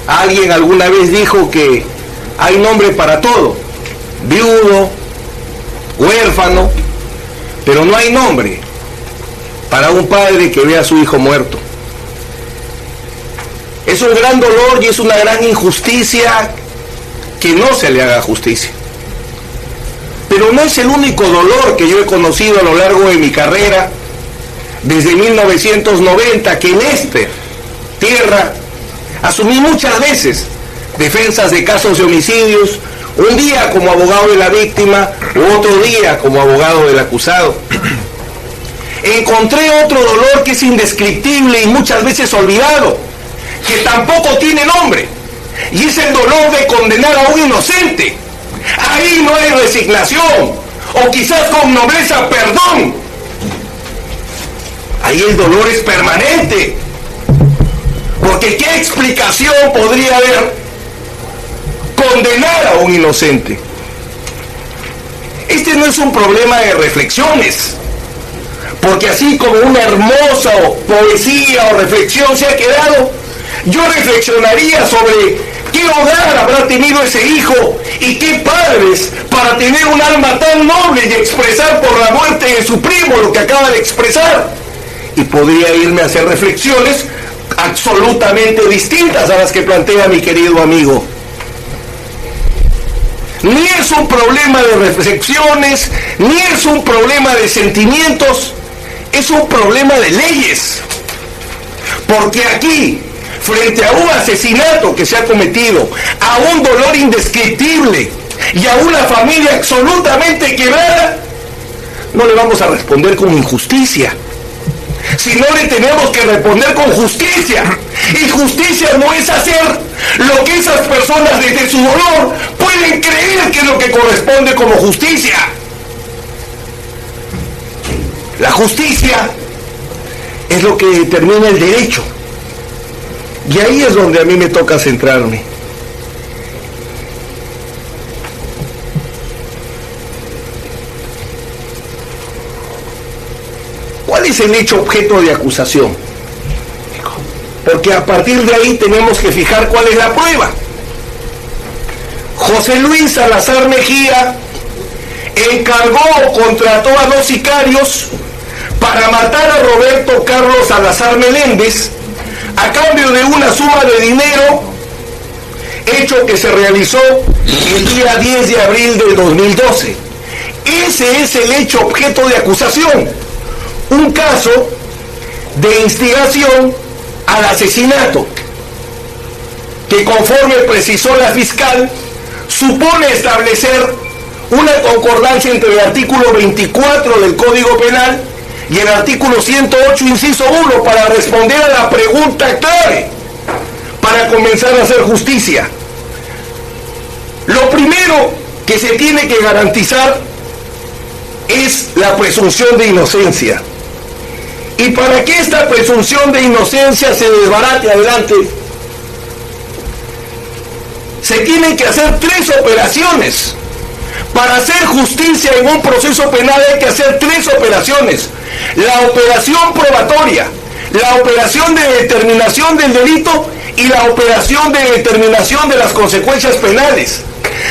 Alguien alguna vez dijo que hay nombre para todo, viudo, huérfano, pero no hay nombre para un padre que ve a su hijo muerto. Es un gran dolor y es una gran injusticia que no se le haga justicia. Pero no es el único dolor que yo he conocido a lo largo de mi carrera, desde 1990, que en esta tierra asumí muchas veces defensas de casos de homicidios, un día como abogado de la víctima, otro día como abogado del acusado. Encontré otro dolor que es indescriptible y muchas veces olvidado, que tampoco tiene nombre, y es el dolor de condenar a un inocente. Ahí no hay resignación, o quizás con nobleza perdón. Ahí el dolor es permanente, porque ¿qué explicación podría haber condenar a un inocente? Este no es un problema de reflexiones, porque así como una hermosa poesía o reflexión se ha quedado, yo reflexionaría sobre qué hogar habrá tenido ese hijo y qué padres para tener un alma tan noble y expresar por la muerte de su primo lo que acaba de expresar. Y podría irme a hacer reflexiones absolutamente distintas a las que plantea mi querido amigo. Ni es un problema de reflexiones, ni es un problema de sentimientos, es un problema de leyes. Porque aquí, frente a un asesinato que se ha cometido, a un dolor indescriptible y a una familia absolutamente quebrada, no le vamos a responder con injusticia, sino le tenemos que responder con justicia. Y justicia no es hacer lo que esas personas desde su dolor pueden creer que es lo que corresponde como justicia. La justicia es lo que determina el derecho. Y ahí es donde a mí me toca centrarme. ¿Cuál es el hecho objeto de acusación? Porque a partir de ahí tenemos que fijar cuál es la prueba. José Luis Salazar Mejía encargó o contrató a 2 sicarios para matar a Roberto Carlos Salazar Meléndez a cambio de una suma de dinero, hecho que se realizó el día 10 de abril del 2012. Ese es el hecho objeto de acusación, un caso de instigación al asesinato, que conforme precisó la fiscal, supone establecer una concordancia entre el artículo 24 del Código Penal y el artículo 108, inciso 1, para responder a la pregunta clave, para comenzar a hacer justicia. Lo primero que se tiene que garantizar es la presunción de inocencia. Y para que esta presunción de inocencia se desbarate adelante, se tienen que hacer 3 operaciones. Para hacer justicia en un proceso penal hay que hacer 3 operaciones. La operación probatoria, la operación de determinación del delito y la operación de determinación de las consecuencias penales.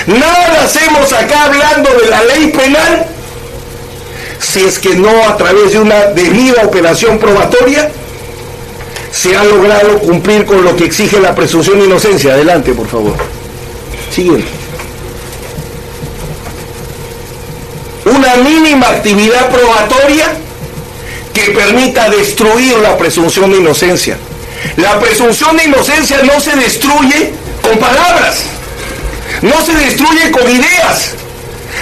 Nada hacemos acá hablando de la ley penal si es que no a través de una debida operación probatoria se ha logrado cumplir con lo que exige la presunción de inocencia. Adelante, por favor. Siguiente. Una mínima actividad probatoria que permita destruir la presunción de inocencia. La presunción de inocencia no se destruye con palabras, no se destruye con ideas.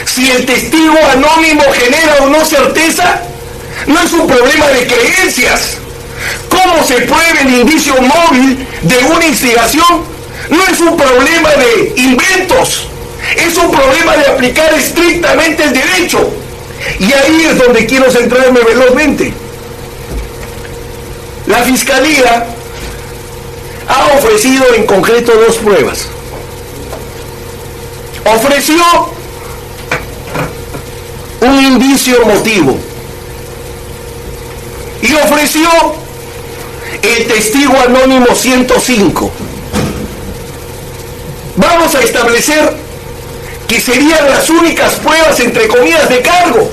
Si el testigo anónimo genera o no certeza, no es un problema de creencias. ¿Cómo se pruebe el indicio móvil de una instigación? No es un problema de inventos, es un problema de aplicar estrictamente el derecho. Y ahí es donde quiero centrarme velozmente. La Fiscalía ha ofrecido en concreto 2 pruebas. Ofreció un indicio motivo y ofreció el testigo anónimo 105. Vamos a establecer que serían las únicas pruebas, entre comillas, de cargo,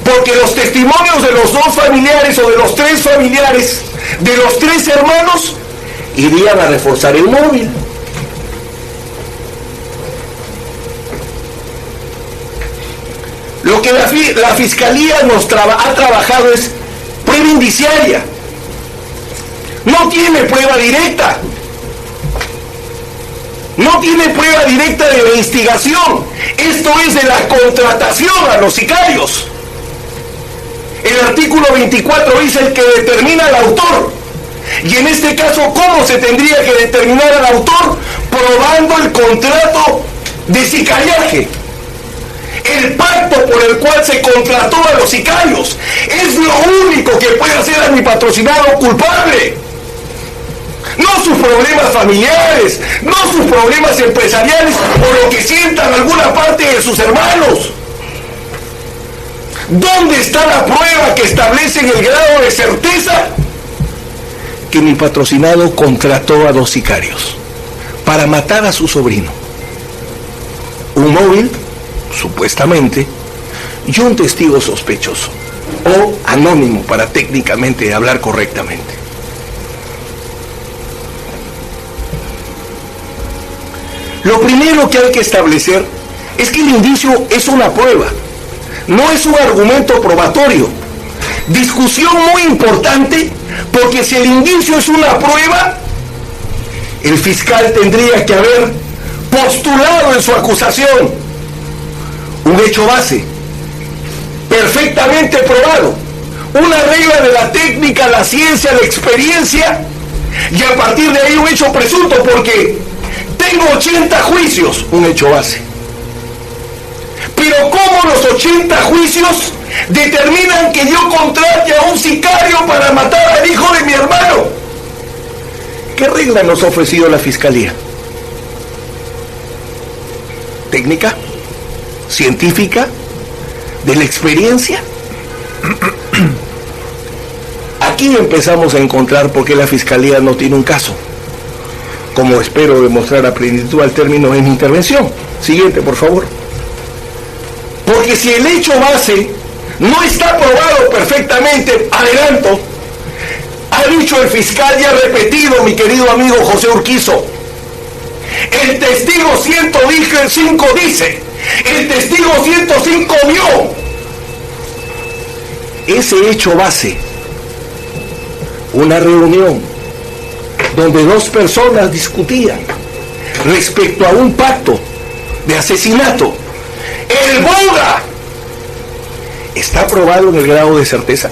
porque los testimonios de los 2 familiares o de los 3 familiares, de los 3 hermanos, irían a reforzar el móvil. Lo que la Fiscalía ha trabajado es prueba indiciaria. No tiene prueba directa. No tiene prueba directa de la instigación. Esto es de la contratación a los sicarios. El artículo 24 dice el que determina al autor. Y en este caso, ¿cómo se tendría que determinar al autor? Probando el contrato de sicariaje. El pacto por el cual se contrató a los sicarios. Es lo único que puede hacer a mi patrocinado culpable. No sus problemas familiares, no sus problemas empresariales o lo que sientan alguna parte de sus hermanos. ¿Dónde está la prueba que establece el grado de certeza que mi patrocinado contrató a 2 sicarios para matar a su sobrino? Un móvil supuestamente, y un testigo sospechoso, o anónimo para técnicamente hablar correctamente. Lo primero que hay que establecer es que el indicio es una prueba, no es un argumento probatorio. Discusión muy importante, porque si el indicio es una prueba, el fiscal tendría que haber postulado en su acusación un hecho base, perfectamente probado, una regla de la técnica, la ciencia, la experiencia, y a partir de ahí un hecho presunto, porque tengo 80 juicios, un hecho base. Pero ¿cómo los 80 juicios determinan que yo contrate a un sicario para matar al hijo de mi hermano? ¿Qué regla nos ha ofrecido la Fiscalía? ¿Técnica? ¿Científica? ¿De la experiencia? Aquí empezamos a encontrar por qué la Fiscalía no tiene un caso, como espero demostrar a plenitud al término de mi intervención. Siguiente, por favor. Porque si el hecho base no está probado perfectamente, adelanto, ha dicho el fiscal y ha repetido mi querido amigo José Urquizo, el testigo 105 dice, el testigo 105 vio. Ese hecho base, una reunión donde dos personas discutían respecto a un pacto de asesinato, el boga, ¿está probado en el grado de certeza?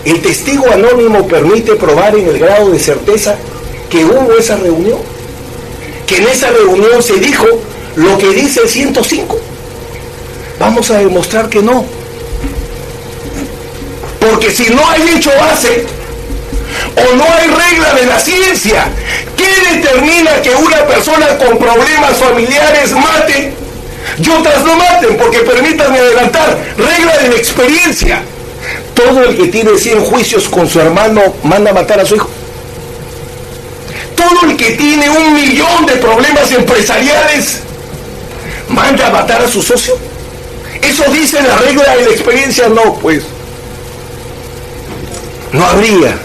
¿El testigo anónimo permite probar en el grado de certeza que hubo esa reunión? ¿Que en esa reunión se dijo lo que dice el 105? Vamos a demostrar que no. Porque si no hay hecho base, o no hay regla de la ciencia, ¿qué determina que una persona con problemas familiares mate y otras no maten? Porque permítanme adelantar, regla de la experiencia. Todo el que tiene 100 juicios con su hermano manda a matar a su hijo. Todo el que tiene 1.000.000 de problemas empresariales manda a matar a su socio. ¿Eso dice la regla de la experiencia? No, pues. No habría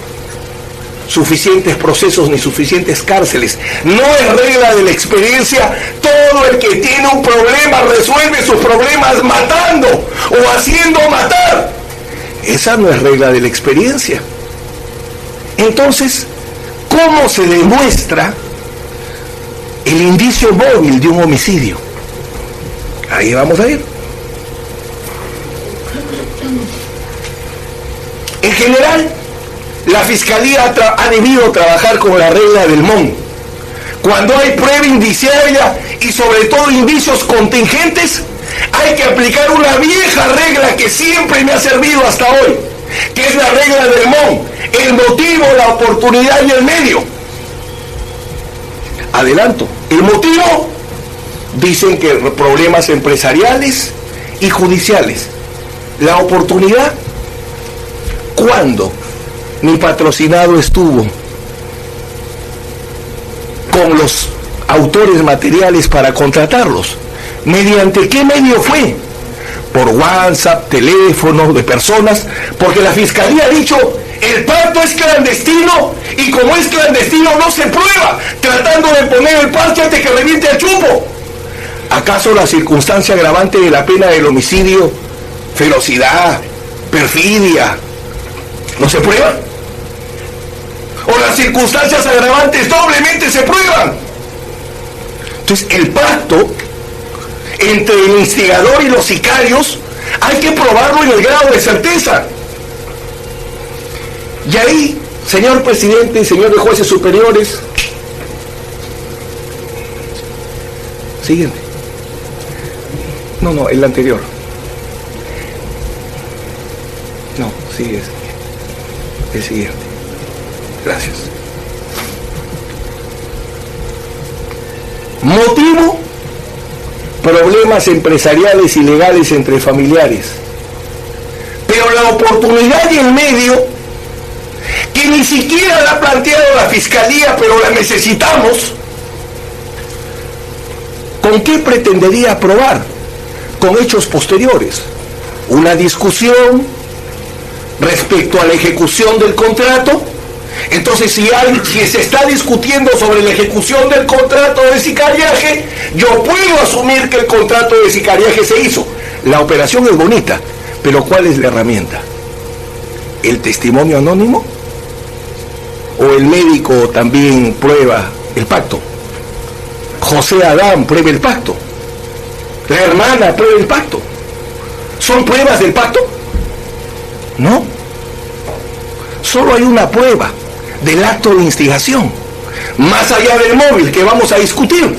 suficientes procesos ni suficientes cárceles. No es regla de la experiencia. Todo el que tiene un problema resuelve sus problemas matando o haciendo matar. Esa no es regla de la experiencia. Entonces, ¿cómo se demuestra el indicio móvil de un homicidio? Ahí vamos a ir. En general, la Fiscalía ha debido trabajar con la regla del MON. Cuando hay prueba indiciaria y sobre todo indicios contingentes, hay que aplicar una vieja regla que siempre me ha servido hasta hoy, que es la regla del MON: el motivo, la oportunidad y el medio. Adelanto, el motivo, dicen que problemas empresariales y judiciales. La oportunidad, ¿cuándo mi patrocinado estuvo con los autores materiales para contratarlos? ¿Mediante qué medio fue? Por WhatsApp, teléfono, de personas, porque la Fiscalía ha dicho, el pacto es clandestino y como es clandestino no se prueba, tratando de poner el parche antes que reviente el chupo. ¿Acaso la circunstancia agravante de la pena del homicidio, ferocidad, perfidia, no se prueba? ¿O las circunstancias agravantes doblemente se prueban? Entonces, el pacto entre el instigador y los sicarios hay que probarlo en el grado de certeza. Y ahí, señor presidente y señores jueces superiores, siguiente. No, el anterior. No, sigue. El siguiente. Gracias. Motivo: problemas empresariales y legales entre familiares. Pero la oportunidad y el medio, que ni siquiera la ha planteado la Fiscalía, pero la necesitamos, ¿con qué pretendería probar? con hechos posteriores. Una discusión respecto a la ejecución del contrato. Entonces, si se está discutiendo sobre la ejecución del contrato de sicariaje, yo puedo asumir que el contrato de sicariaje se hizo. La operación es bonita, pero ¿cuál es la herramienta? ¿El testimonio anónimo? ¿O el médico también prueba el pacto? José Adán prueba el pacto. La hermana prueba el pacto. ¿Son pruebas del pacto? No. Solo hay una prueba del acto de instigación, más allá del móvil que vamos a discutir.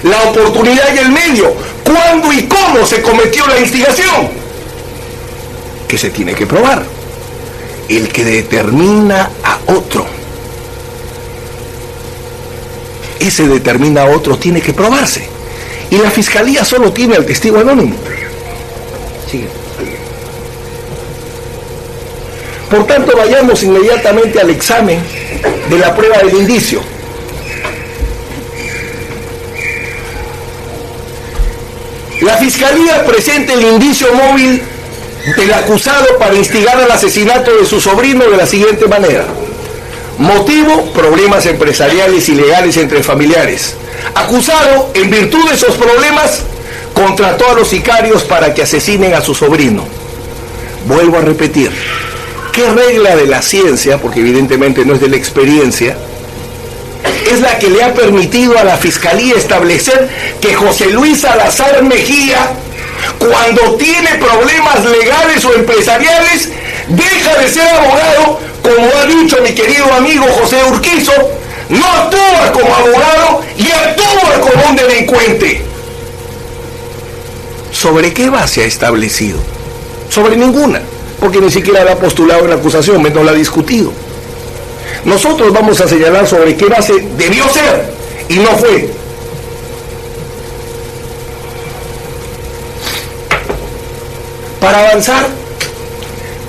La oportunidad y el medio, cuándo y cómo se cometió la instigación, que se tiene que probar. El que determina a otro, ese determina a otro tiene que probarse. Y la fiscalía solo tiene al testigo anónimo. Sigue. Por tanto, vayamos inmediatamente al examen de la prueba del indicio. La fiscalía presenta el indicio móvil del acusado para instigar al asesinato de su sobrino de la siguiente manera. Motivo: problemas empresariales y legales entre familiares. Acusado, en virtud de esos problemas, contrató a los sicarios para que asesinen a su sobrino. Vuelvo a repetir, ¿qué regla de la ciencia, porque evidentemente no es de la experiencia, es la que le ha permitido a la fiscalía establecer que José Luis Salazar Mejía, cuando tiene problemas legales o empresariales, deja de ser abogado, como ha dicho mi querido amigo José Urquizo, no actúa como abogado y actúa como un delincuente? ¿Sobre qué base ha establecido? Sobre ninguna, porque ni siquiera la ha postulado en la acusación, menos la ha discutido. Nosotros vamos a señalar sobre qué base debió ser y no fue. Para avanzar,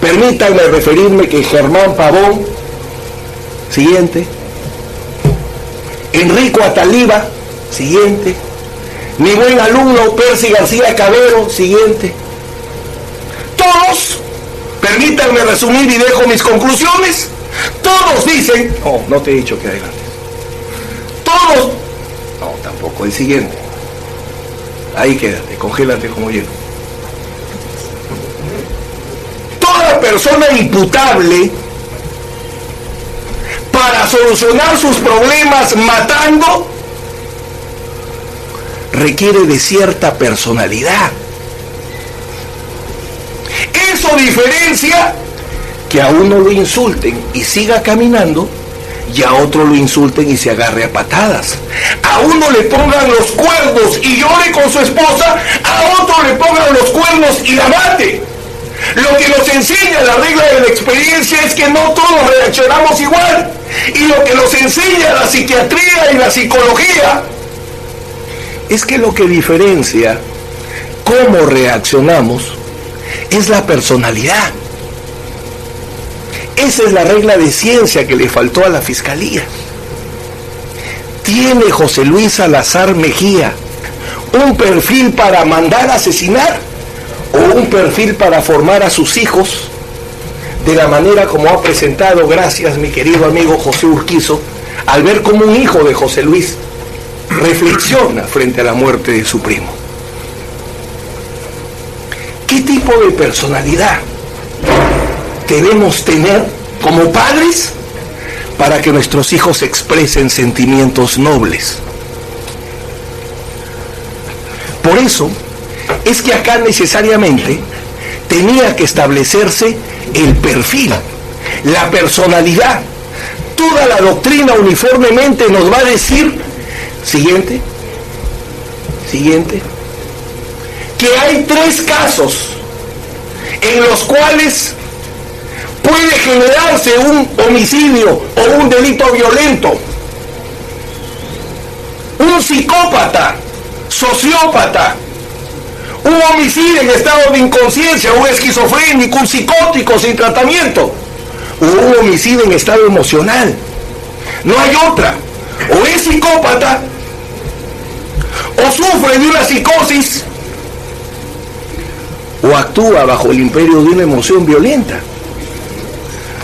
permítanme referirme que Germán Pavón, siguiente, Enrico Ataliba, siguiente, mi buen alumno Percy García Cabero, siguiente. Todos, permítanme resumir y dejo mis conclusiones, todos dicen, no te he dicho que adelante, todos, no, tampoco, el siguiente, ahí quédate, congélate como hielo. Toda persona imputable para solucionar sus problemas matando requiere de cierta personalidad. Eso diferencia que a uno lo insulten y siga caminando, y a otro lo insulten y se agarre a patadas. A uno le pongan los cuernos y llore con su esposa, a otro le pongan los cuernos y la mate. Lo que nos enseña la regla de la experiencia es que no todos reaccionamos igual. Y lo que nos enseña la psiquiatría y la psicología es que lo que diferencia cómo reaccionamos es la personalidad. Esa es la regla de ciencia que le faltó a la fiscalía. ¿Tiene José Luis Salazar Mejía un perfil para mandar a asesinar o un perfil para formar a sus hijos de la manera como ha presentado, gracias mi querido amigo José Urquizo, al ver cómo un hijo de José Luis reflexiona frente a la muerte de su primo? ¿Qué tipo de personalidad debemos tener como padres para que nuestros hijos expresen sentimientos nobles? Por eso es que acá necesariamente tenía que establecerse el perfil, la personalidad. Toda la doctrina uniformemente nos va a decir, siguiente, que hay 3 casos en los cuales puede generarse un homicidio o un delito violento. Un psicópata, sociópata, un homicidio en estado de inconsciencia, un esquizofrénico, un psicótico sin tratamiento, o un homicidio en estado emocional. No hay otra. O es psicópata, o sufre de una psicosis, o actúa bajo el imperio de una emoción violenta.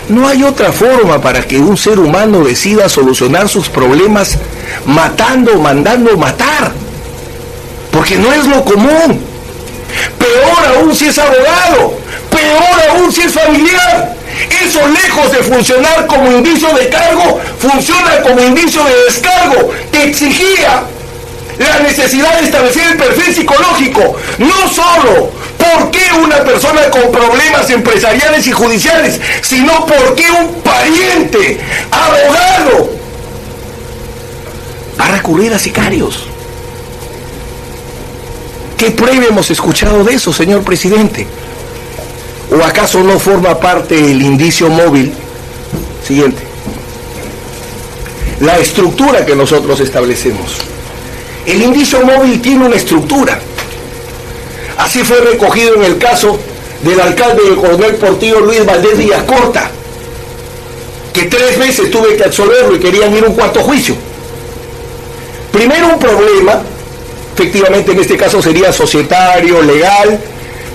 No hay otra forma para que un ser humano decida solucionar sus problemas matando o mandando matar, porque no es lo común. Peor aún si es abogado, peor aún si es familiar. Eso, lejos de funcionar como indicio de cargo, funciona como indicio de descargo, que exigía la necesidad de establecer el perfil psicológico, no solo por qué una persona con problemas empresariales y judiciales, sino por qué un pariente, abogado, va a recurrir a sicarios. ¿Qué prueba hemos escuchado de eso, señor presidente? ¿O acaso no forma parte del indicio móvil? Siguiente. La estructura que nosotros establecemos. El indicio móvil tiene una estructura. Así fue recogido en el caso del alcalde del Coronel Portillo Luis Valdés Villacorta, que 3 veces tuve que absolverlo y querían ir a un cuarto juicio. Primero un problema, efectivamente en este caso sería societario, legal,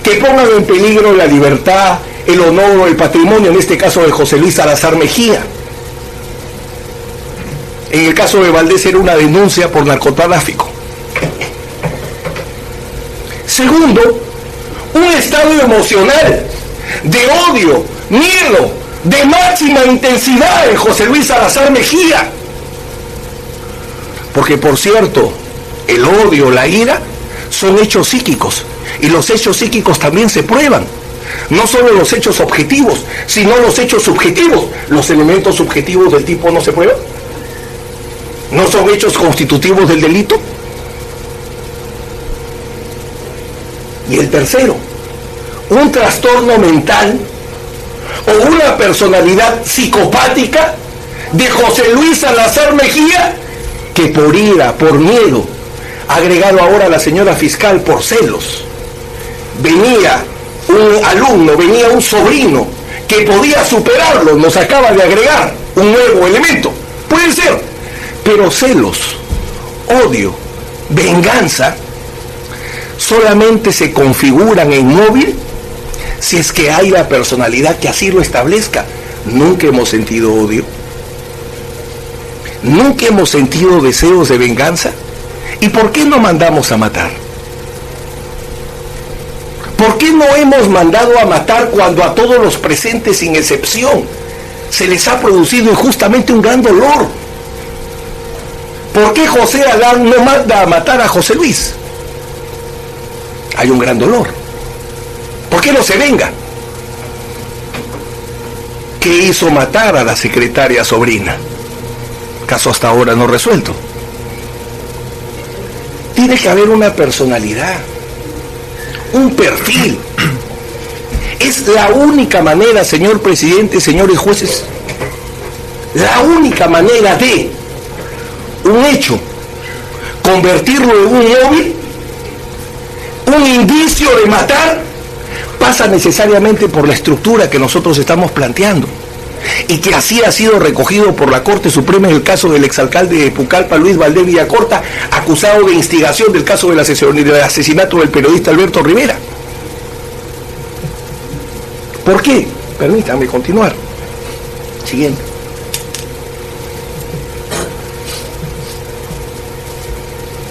que pongan en peligro la libertad, el honor o el patrimonio, en este caso de José Luis Salazar Mejía. En el caso de Valdés era una denuncia por narcotráfico. Segundo, un estado emocional de odio, miedo, de máxima intensidad en José Luis Salazar Mejía. Porque, por cierto, el odio, la ira, son hechos psíquicos. Y los hechos psíquicos también se prueban. No solo los hechos objetivos, sino los hechos subjetivos. Los elementos subjetivos del tipo no se prueban. ¿No son hechos constitutivos del delito? Y el tercero, un trastorno mental o una personalidad psicopática de José Luis Salazar Mejía, que por ira, por miedo, agregado ahora a la señora fiscal por celos, venía un alumno, venía un sobrino que podía superarlo, nos acaba de agregar un nuevo elemento. Puede ser, pero celos, odio, venganza, solamente se configuran en móvil si es que hay la personalidad que así lo establezca. Nunca hemos sentido odio, nunca hemos sentido deseos de venganza. ¿Y por qué no mandamos a matar? ¿Por qué no hemos mandado a matar cuando a todos los presentes sin excepción se les ha producido injustamente un gran dolor? ¿Por qué José Adán no manda a matar a José Luis? Hay un gran dolor. ¿Por qué no se venga? ¿Qué hizo matar a la secretaria sobrina? Caso hasta ahora no resuelto. Tiene que haber una personalidad, un perfil. Es la única manera, señor presidente, señores jueces, la única manera de un hecho convertirlo en un móvil, un indicio de matar, pasa necesariamente por la estructura que nosotros estamos planteando y que así ha sido recogido por la Corte Suprema en el caso del exalcalde de Pucallpa, Luis Valdés Villacorta, acusado de instigación del caso del asesinato del periodista Alberto Rivera. ¿Por qué? Permítanme continuar. Siguiente.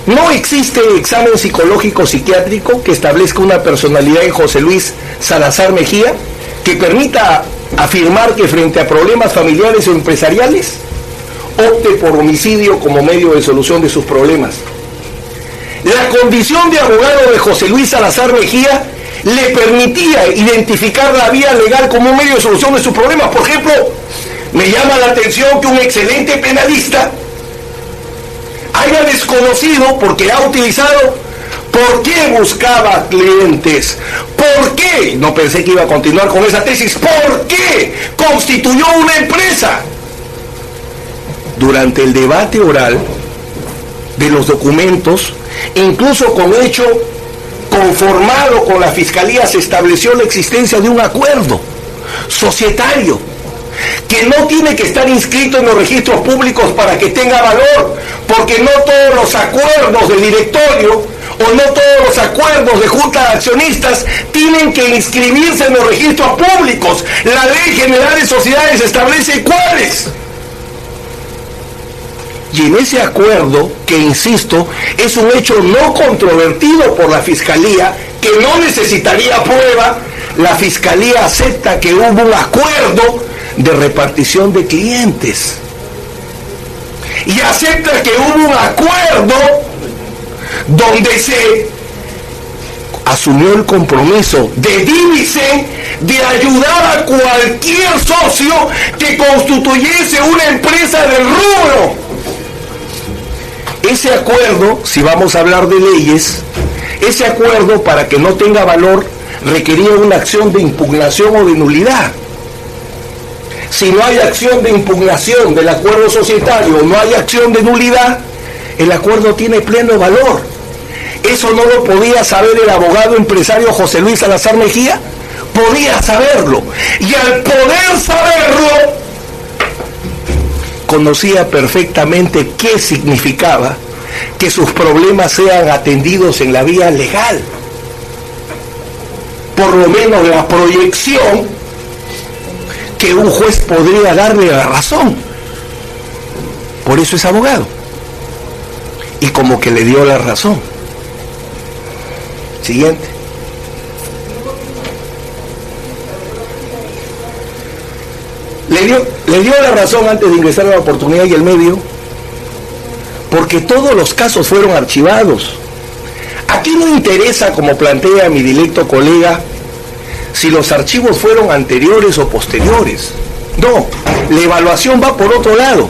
No existe examen psicológico psiquiátrico que establezca una personalidad en José Luis Salazar Mejía que permita afirmar que frente a problemas familiares o empresariales opte por homicidio como medio de solución de sus problemas. La condición de abogado de José Luis Salazar Mejía le permitía identificar la vía legal como un medio de solución de sus problemas. Por ejemplo, me llama la atención que un excelente penalista haya desconocido, porque ha utilizado, por qué buscaba clientes, por qué, no pensé que iba a continuar con esa tesis, por qué constituyó una empresa. Durante el debate oral de los documentos, incluso con hecho conformado con la Fiscalía, se estableció la existencia de un acuerdo societario que no tiene que estar inscrito en los registros públicos para que tenga valor, porque no todos los acuerdos del directorio o no todos los acuerdos de junta de accionistas tienen que inscribirse en los registros públicos. La Ley General de Sociedades establece cuáles. Y en ese acuerdo, que insisto, es un hecho no controvertido por la Fiscalía, que no necesitaría prueba, la Fiscalía acepta que hubo un acuerdo de repartición de clientes. Y acepta que hubo un acuerdo donde se asumió el compromiso de Divisen de ayudar a cualquier socio que constituyese una empresa del rubro. Ese acuerdo, si vamos a hablar de leyes, ese acuerdo, para que no tenga valor, requería una acción de impugnación o de nulidad. Si no hay acción de impugnación del acuerdo societario, no hay acción de nulidad, el acuerdo tiene pleno valor. Eso no lo podía saber el abogado empresario José Luis Salazar Mejía, podía saberlo. Y al poder saberlo, conocía perfectamente qué significaba que sus problemas sean atendidos en la vía legal. Por lo menos la proyección que un juez podría darle la razón. Por eso es abogado. Y como que le dio la razón. Siguiente. Le dio la razón antes de ingresar a la oportunidad y el medio, porque todos los casos fueron archivados. Aquí no interesa, como plantea mi directo colega, si los archivos fueron anteriores o posteriores. No, la evaluación va por otro lado.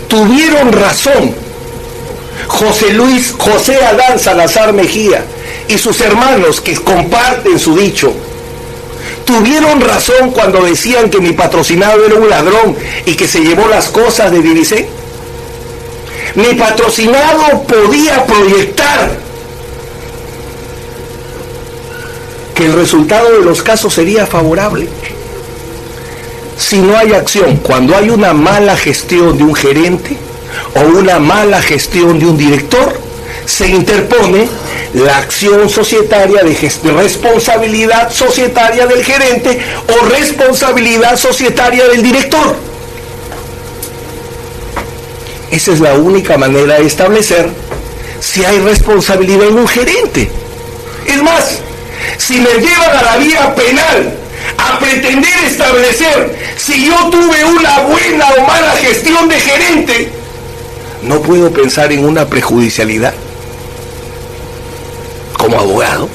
Tuvieron razón José Adán Salazar Mejía y sus hermanos, que comparten su dicho. Tuvieron razón cuando decían que mi patrocinado era un ladrón y que se llevó las cosas de Divisen. Mi patrocinado podía proyectar que el resultado de los casos sería favorable. Si no hay acción, cuando hay una mala gestión de un gerente o una mala gestión de un director, se interpone la acción societaria de responsabilidad societaria del gerente o responsabilidad societaria del director. Esa es la única manera de establecer si hay responsabilidad en un gerente. Es más, si me llevan a la vía penal a pretender establecer si yo tuve una buena o mala gestión de gerente, no puedo pensar en una prejudicialidad como abogado.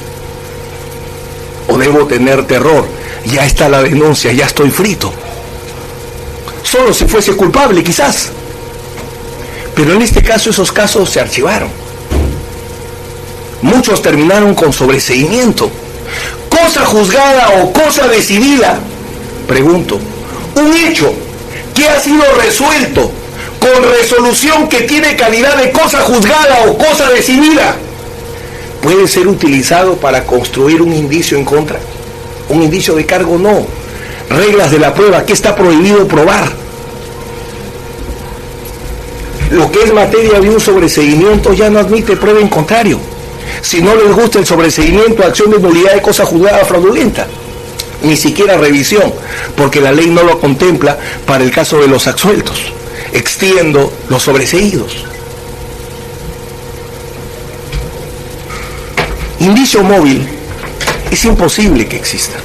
O debo tener terror, ya está la denuncia, ya estoy frito. Solo si fuese culpable, quizás. Pero en este caso esos casos se archivaron. Muchos terminaron con sobreseimiento. Cosa juzgada o cosa decidida. Pregunto, un hecho que ha sido resuelto con resolución que tiene calidad de cosa juzgada o cosa decidida, ¿puede ser utilizado para construir un indicio en contra? Un indicio de cargo no. Reglas de la prueba, ¿qué está prohibido probar? Lo que es materia de un sobreseimiento ya no admite prueba en contrario. Si no les gusta el sobreseimiento, acción de nulidad de cosa juzgada fraudulenta. Ni siquiera revisión, porque la ley no lo contempla para el caso de los absueltos. Extiendo los sobreseídos. Indicio móvil es imposible que exista.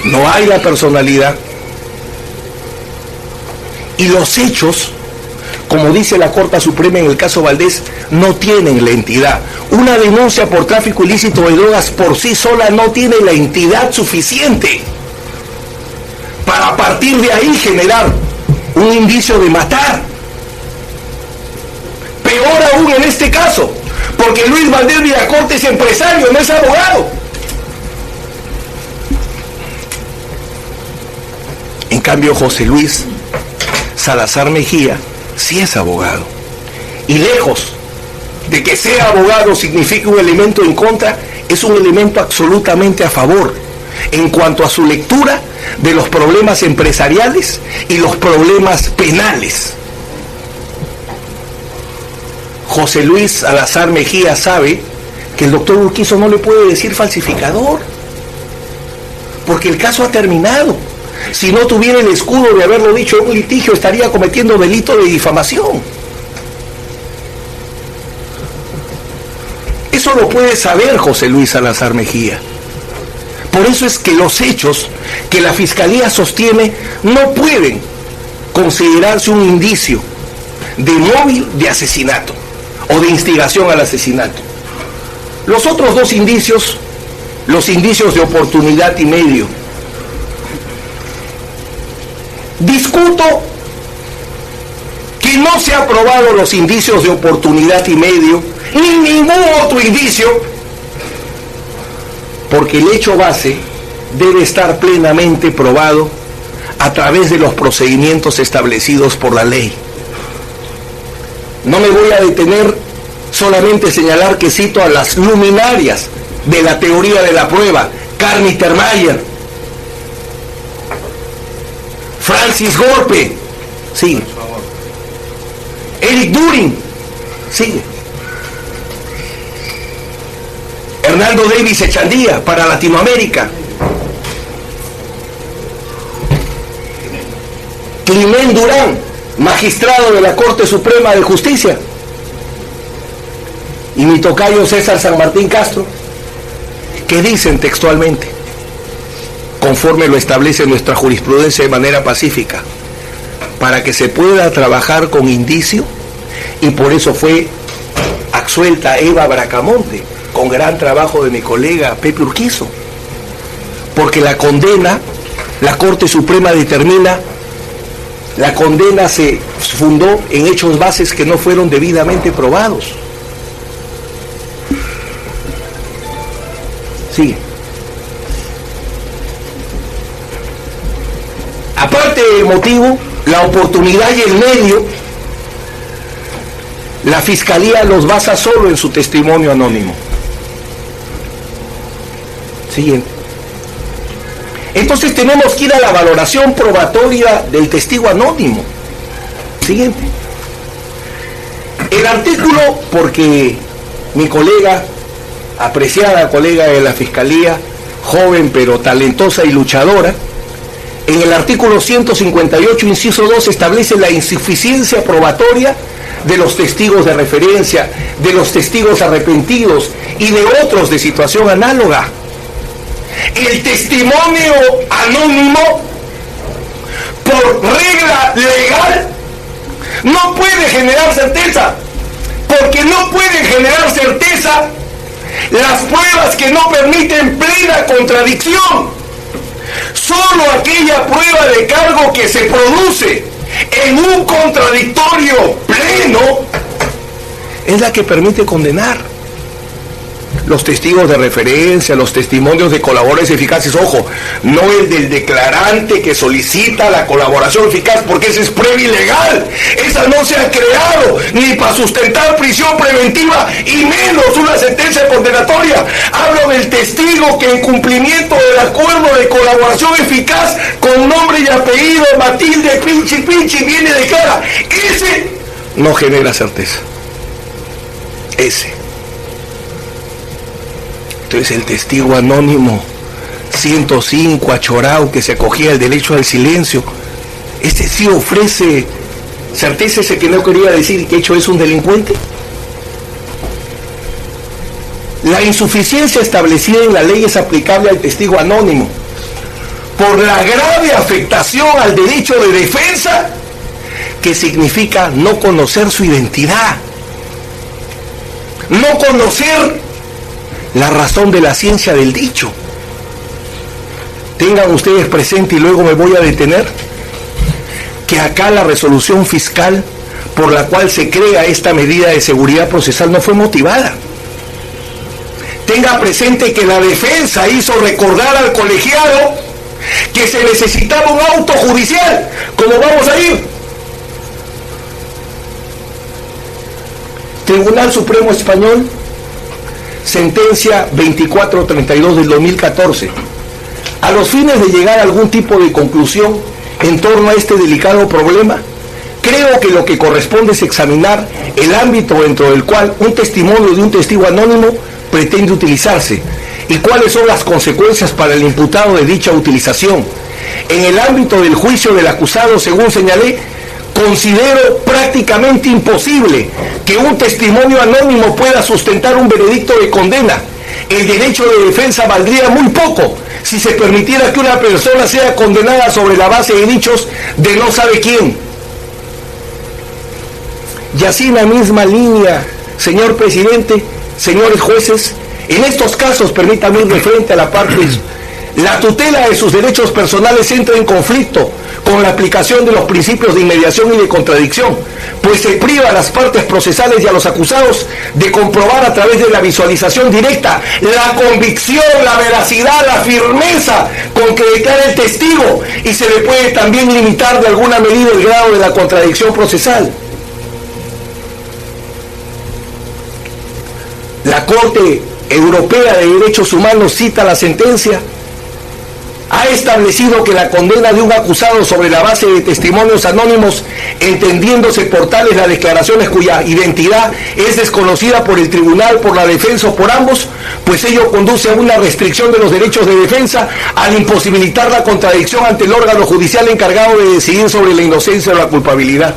No hay la personalidad. Y los hechos, como dice la Corte Suprema en el caso Valdés, no tienen la entidad. Una denuncia por tráfico ilícito de drogas por sí sola no tiene la entidad suficiente para a partir de ahí generar un indicio de matar. Peor aún en este caso, porque Luis Valdés Villacorta es empresario, no es abogado. En cambio, José Luis Salazar Mejía sí es abogado. Y lejos de que sea abogado signifique un elemento en contra, es un elemento absolutamente a favor en cuanto a su lectura de los problemas empresariales y los problemas penales. José Luis Salazar Mejía sabe que el doctor Urquizo no le puede decir falsificador, porque el caso ha terminado. Si no tuviera el escudo de haberlo dicho en un litigio, estaría cometiendo delito de difamación. Eso lo puede saber José Luis Salazar Mejía. Por eso es que los hechos que la Fiscalía sostiene no pueden considerarse un indicio de móvil de asesinato o de instigación al asesinato. Los otros dos indicios, los indicios de oportunidad y medio. Discuto que no se han probado los indicios de oportunidad y medio, ni ningún otro indicio, porque el hecho base debe estar plenamente probado a través de los procedimientos establecidos por la ley. No me voy a detener solamente señalar que cito a las luminarias de la teoría de la prueba: Carl Mittermeier, Francis Gorpe, sigue, Eric During, sigue, Hernando Davis Echandía para Latinoamérica, Climén Durán, magistrado de la Corte Suprema de Justicia, y mi tocayo César San Martín Castro, que dicen textualmente, conforme lo establece nuestra jurisprudencia de manera pacífica, para que se pueda trabajar con indicio, y por eso fue absuelta Eva Bracamonte, con gran trabajo de mi colega Pepe Urquizo, porque la condena, la Corte Suprema determina, la condena se fundó en hechos bases que no fueron debidamente probados. Sí. Aparte del motivo, la oportunidad y el medio, la Fiscalía los basa solo en su testimonio anónimo. Siguiente. Entonces tenemos que ir a la valoración probatoria del testigo anónimo. Siguiente. El artículo, porque mi colega, apreciada colega de la Fiscalía, joven pero talentosa y luchadora, en el artículo 158, inciso 2, establece la insuficiencia probatoria de los testigos de referencia, de los testigos arrepentidos y de otros de situación análoga. El testimonio anónimo, por regla legal, no puede generar certeza, porque no pueden generar certeza las pruebas que no permiten plena contradicción. Solo aquella prueba de cargo que se produce en un contradictorio pleno es la que permite condenar. Los testigos de referencia, los testimonios de colaboradores eficaces, ojo, no el del declarante que solicita la colaboración eficaz, porque esa es prueba ilegal. Esa no se ha creado ni para sustentar prisión preventiva y menos una sentencia condenatoria. Hablo del testigo que en cumplimiento del acuerdo de colaboración eficaz con nombre y apellido Matilde Pinchi viene de cara. Ese no genera certeza. Ese. Entonces el testigo anónimo 105 achorao que se acogía el derecho al silencio, este sí ofrece certeza, ese que no quería decir que hecho es un delincuente. La insuficiencia establecida en la ley es aplicable al testigo anónimo por la grave afectación al derecho de defensa, que significa no conocer su identidad, no conocer la razón de la ciencia del dicho. Tengan ustedes presente, y luego me voy a detener, que acá la resolución fiscal por la cual se crea esta medida de seguridad procesal no fue motivada. Tenga presente que la defensa hizo recordar al colegiado que se necesitaba un auto judicial, como vamos a ir. Tribunal Supremo Español, sentencia 2432 del 2014. A los fines de llegar a algún tipo de conclusión en torno a este delicado problema, Creo que lo que corresponde es examinar el ámbito dentro del cual un testimonio de un testigo anónimo pretende utilizarse y cuáles son las consecuencias para el imputado de dicha utilización. En el ámbito del juicio del acusado, según señalé, considero prácticamente imposible que un testimonio anónimo pueda sustentar un veredicto de condena. El derecho de defensa valdría muy poco si se permitiera que una persona sea condenada sobre la base de dichos de no sabe quién. Y así en la misma línea, señor presidente, señores jueces, en estos casos, permítanme ir de frente a la parte, la tutela de sus derechos personales entra en conflicto con la aplicación de los principios de inmediación y de contradicción, pues se priva a las partes procesales y a los acusados de comprobar a través de la visualización directa la convicción, la veracidad, la firmeza con que declara el testigo, y se le puede también limitar de alguna medida el grado de la contradicción procesal. La Corte Europea de Derechos Humanos cita la sentencia, ha establecido que la condena de un acusado sobre la base de testimonios anónimos, entendiéndose por tales las declaraciones cuya identidad es desconocida por el tribunal, por la defensa o por ambos, pues ello conduce a una restricción de los derechos de defensa al imposibilitar la contradicción ante el órgano judicial encargado de decidir sobre la inocencia o la culpabilidad.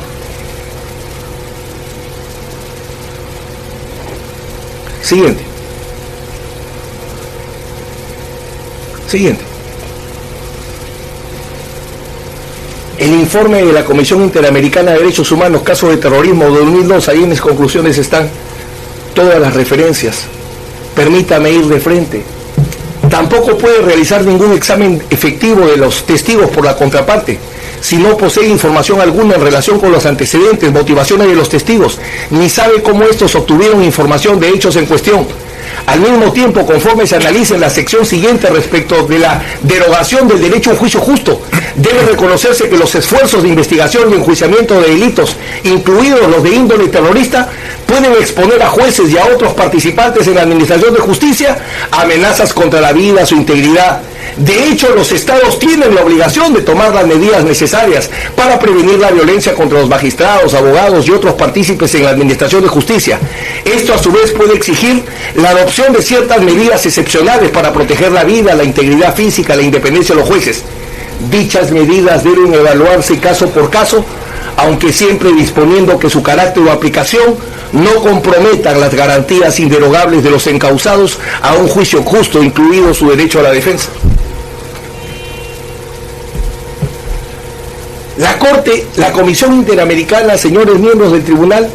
Siguiente. El informe de la Comisión Interamericana de Derechos Humanos, caso de terrorismo 2002, ahí en las conclusiones están todas las referencias. Permítame ir de frente. Tampoco puede realizar ningún examen efectivo de los testigos por la contraparte si no posee información alguna en relación con los antecedentes, motivaciones de los testigos, ni sabe cómo estos obtuvieron información de hechos en cuestión. Al mismo tiempo, conforme se analiza en la sección siguiente respecto de la derogación del derecho a un juicio justo, debe reconocerse que los esfuerzos de investigación y enjuiciamiento de delitos, incluidos los de índole terrorista, pueden exponer a jueces y a otros participantes en la administración de justicia a amenazas contra la vida, su integridad. De hecho, los estados tienen la obligación de tomar las medidas necesarias para prevenir la violencia contra los magistrados, abogados y otros partícipes en la administración de justicia. Esto a su vez puede exigir la adopción de ciertas medidas excepcionales para proteger la vida, la integridad física, la independencia de los jueces. Dichas medidas deben evaluarse caso por caso, aunque siempre disponiendo que su carácter o aplicación no comprometan las garantías inderogables de los encausados a un juicio justo, incluido su derecho a la defensa. La Comisión Interamericana, señores miembros del tribunal,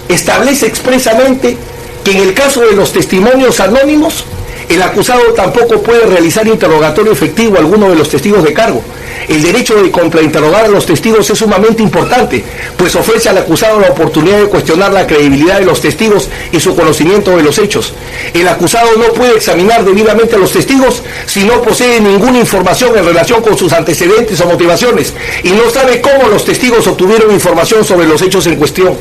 establece expresamente que en el caso de los testimonios anónimos, el acusado tampoco puede realizar interrogatorio efectivo a alguno de los testigos de cargo. El derecho de contrainterrogar a los testigos es sumamente importante, pues ofrece al acusado la oportunidad de cuestionar la credibilidad de los testigos y su conocimiento de los hechos. El acusado no puede examinar debidamente a los testigos si no posee ninguna información en relación con sus antecedentes o motivaciones y no sabe cómo los testigos obtuvieron información sobre los hechos en cuestión.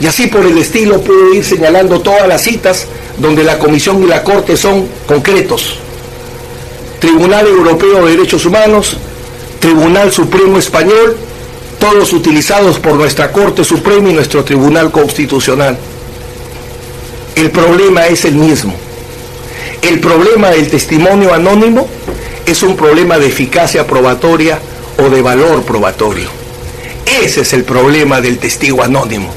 Y así por el estilo puedo ir señalando todas las citas donde la Comisión y la Corte son concretos. Tribunal Europeo de Derechos Humanos, Tribunal Supremo Español, todos utilizados por nuestra Corte Suprema y nuestro Tribunal Constitucional. El problema es el mismo. El problema del testimonio anónimo es un problema de eficacia probatoria o de valor probatorio. Ese es el problema del testigo anónimo.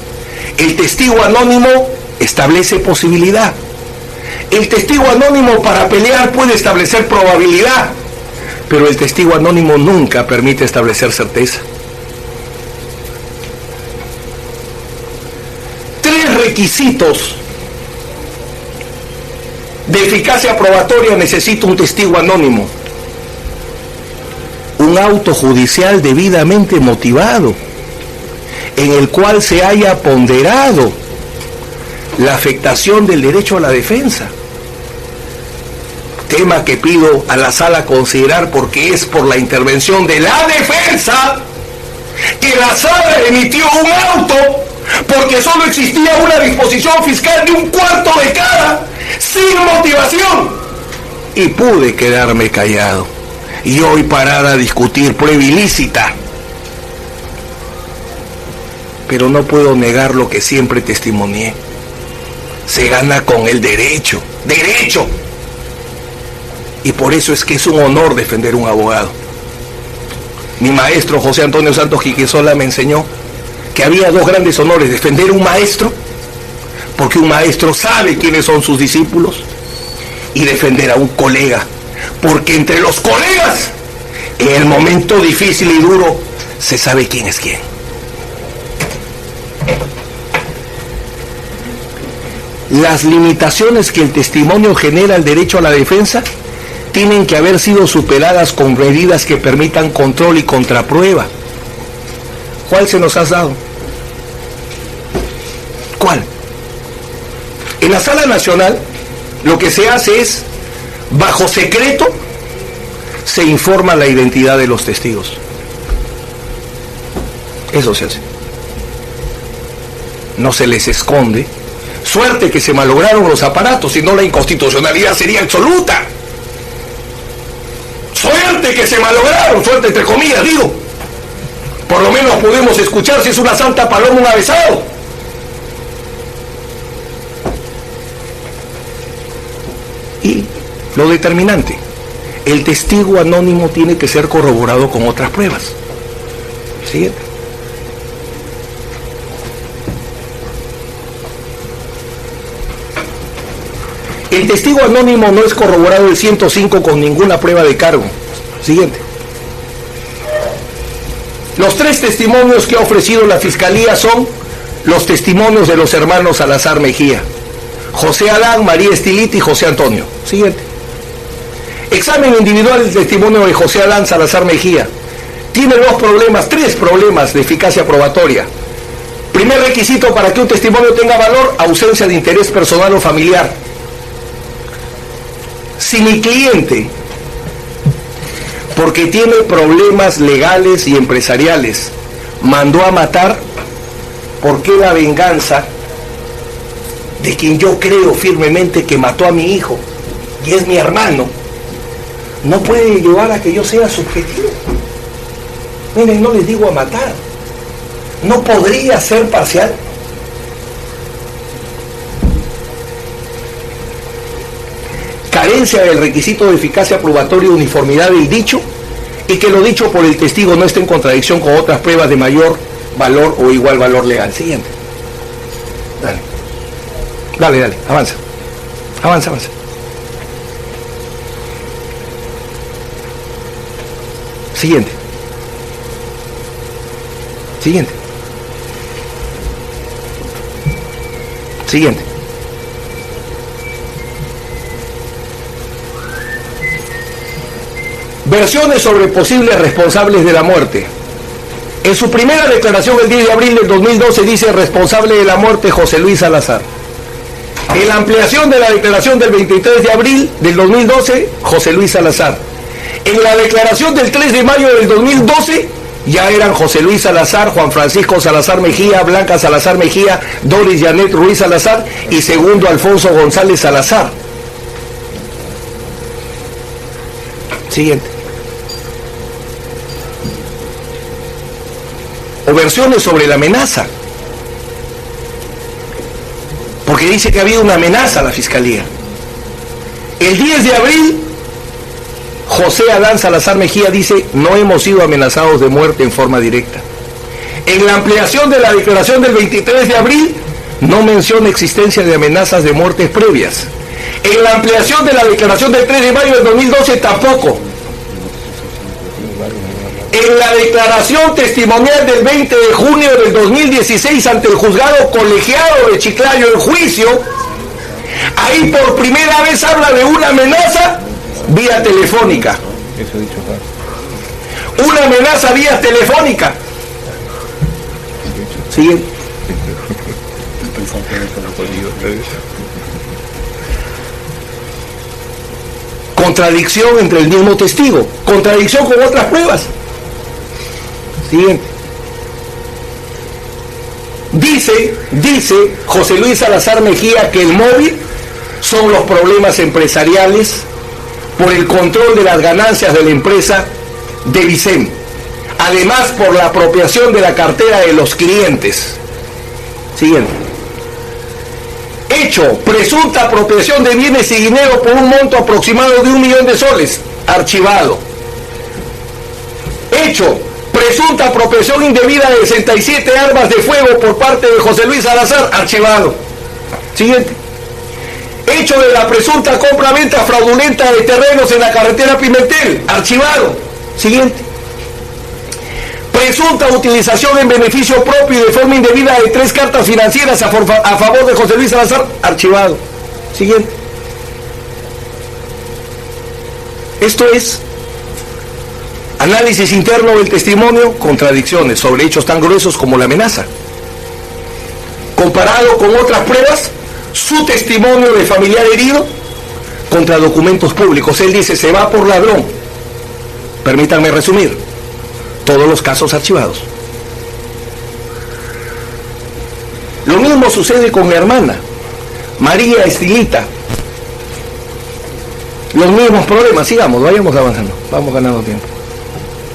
El testigo anónimo establece posibilidad. El testigo anónimo para pelear puede establecer probabilidad, pero el testigo anónimo nunca permite establecer certeza. 3 requisitos de eficacia probatoria necesita un testigo anónimo. Un auto judicial debidamente motivado, en el cual se haya ponderado la afectación del derecho a la defensa, tema que pido a la sala considerar porque es por la intervención de la defensa que la sala emitió un auto porque solo existía una disposición fiscal de 1/4 de cada, sin motivación, y pude quedarme callado y hoy parar a discutir prueba ilícita. pero no puedo negar lo que siempre testimonié. Se gana con el derecho. ¡Derecho! Y por eso es que es un honor defender un abogado. Mi maestro José Antonio Santos Jiquenzola me enseñó que había dos grandes honores: defender un maestro, porque un maestro sabe quiénes son sus discípulos, y defender a un colega, porque entre los colegas, en el momento difícil y duro, se sabe quién es quién. Las limitaciones que el testimonio genera al derecho a la defensa tienen que haber sido superadas con medidas que permitan control y contraprueba. ¿Cuál se nos ha dado? ¿Cuál? En la Sala Nacional lo que se hace es, bajo secreto, se informa la identidad de los testigos. Eso se hace. No se les esconde. Suerte que se malograron los aparatos, si no la inconstitucionalidad sería absoluta. Suerte que se malograron, suerte entre comillas, digo. Por lo menos podemos escuchar si es una santa paloma un avesado. Y lo determinante, el testigo anónimo tiene que ser corroborado con otras pruebas. Siguiente. El testigo anónimo no es corroborado el 105 con ninguna prueba de cargo. Siguiente. Los tres testimonios que ha ofrecido la Fiscalía son los testimonios de los hermanos Salazar Mejía: José Adán, María Estilita y José Antonio. Siguiente. Examen individual del testimonio de José Adán Salazar Mejía. Tiene tres problemas de eficacia probatoria. Primer requisito para que un testimonio tenga valor: ausencia de interés personal o familiar. Si mi cliente, porque tiene problemas legales y empresariales, mandó a matar, ¿por qué la venganza de quien yo creo firmemente que mató a mi hijo y es mi hermano no puede llevar a que yo sea subjetivo? Miren, no les digo a matar, no podría ser parcial. Carencia del requisito de eficacia probatoria y uniformidad del dicho, y que lo dicho por el testigo no esté en contradicción con otras pruebas de mayor valor o igual valor legal. Siguiente. Dale, avanza. Avanza. Siguiente. Versiones sobre posibles responsables de la muerte. En su primera declaración el 10 de abril del 2012 dice: responsable de la muerte José Luis Salazar. En la ampliación de la declaración del 23 de abril del 2012, José Luis Salazar. En la declaración del 3 de mayo del 2012 ya eran José Luis Salazar, Juan Francisco Salazar Mejía, Blanca Salazar Mejía, Doris Janet Ruiz Salazar y segundo Alfonso González Salazar. Siguiente. O versiones sobre la amenaza, porque dice que había una amenaza a la Fiscalía. El 10 de abril, José Adán Salazar Mejía dice: no hemos sido amenazados de muerte en forma directa. En la ampliación de la declaración del 23 de abril, no menciona existencia de amenazas de muertes previas. En la ampliación de la declaración del 3 de mayo del 2012, tampoco. En la declaración testimonial del 20 de junio del 2016 ante el juzgado colegiado de Chiclayo en juicio, ahí por primera vez habla de una amenaza vía telefónica. Una amenaza vía telefónica. ¿Sigue? Contradicción entre el mismo testigo, contradicción con otras pruebas. Siguiente. Dice José Luis Salazar Mejía que el móvil son los problemas empresariales por el control de las ganancias de la empresa de Vicem. Además, por la apropiación de la cartera de los clientes. Siguiente. Hecho, presunta apropiación de bienes y dinero por un monto aproximado de 1 millón de soles. Archivado. Hecho, presunta apropiación indebida de 67 armas de fuego por parte de José Luis Salazar. Archivado. Siguiente. Hecho de la presunta compra-venta fraudulenta de terrenos en la carretera Pimentel. Archivado. Siguiente. Presunta utilización en beneficio propio y de forma indebida de 3 cartas financieras a favor de José Luis Salazar. Archivado. Siguiente. Esto es análisis interno del testimonio, contradicciones sobre hechos tan gruesos como la amenaza. Comparado con otras pruebas, su testimonio de familiar herido contra documentos públicos. Él dice, se va por ladrón. Permítanme resumir. Todos los casos archivados. Lo mismo sucede con mi hermana, María Estilita. Los mismos problemas. Sigamos, vayamos avanzando. Vamos ganando tiempo.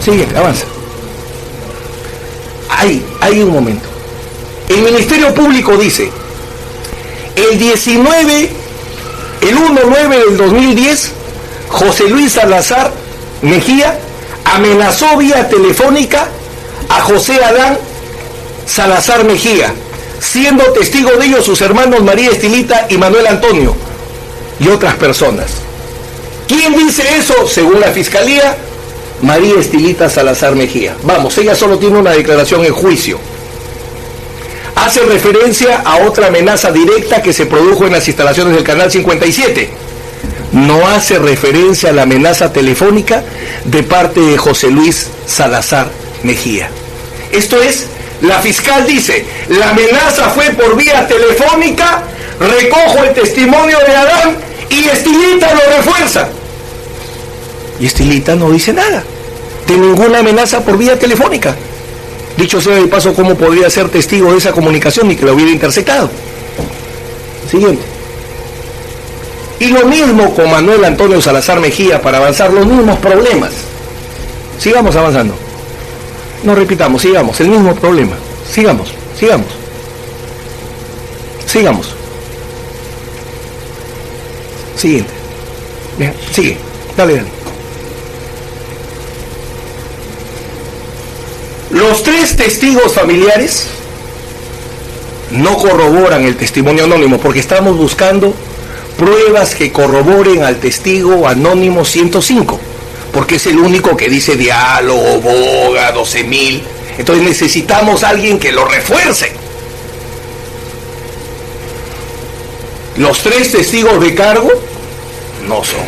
Sigue, avanza. Hay un momento. El Ministerio Público dice, el 1/9 del 2010, José Luis Salazar Mejía amenazó vía telefónica a José Adán Salazar Mejía, siendo testigo de ello sus hermanos María Estilita y Manuel Antonio y otras personas. ¿Quién dice eso? Según la Fiscalía, María Estilita Salazar Mejía. Vamos, ella solo tiene una declaración en juicio. Hace referencia a otra amenaza directa que se produjo en las instalaciones del Canal 57. No hace referencia a la amenaza telefónica de parte de José Luis Salazar Mejía. Esto es, la fiscal dice, la amenaza fue por vía telefónica, recojo el testimonio de Adán y Estilita lo refuerza. Y Estilita no dice nada de ninguna amenaza por vía telefónica. Dicho sea de paso, ¿cómo podría ser testigo de esa comunicación y que lo hubiera interceptado? Siguiente. Y lo mismo con Manuel Antonio Salazar Mejía, para avanzar los mismos problemas. Sigamos avanzando. No repitamos, sigamos, el mismo problema. Sigamos. Siguiente. Bien, sigue. Dale. Los 3 testigos familiares no corroboran el testimonio anónimo porque estamos buscando pruebas que corroboren al testigo anónimo 105, porque es el único que dice diálogo, boga, 12.000. Entonces necesitamos a alguien que lo refuerce. Los 3 testigos de cargo no son.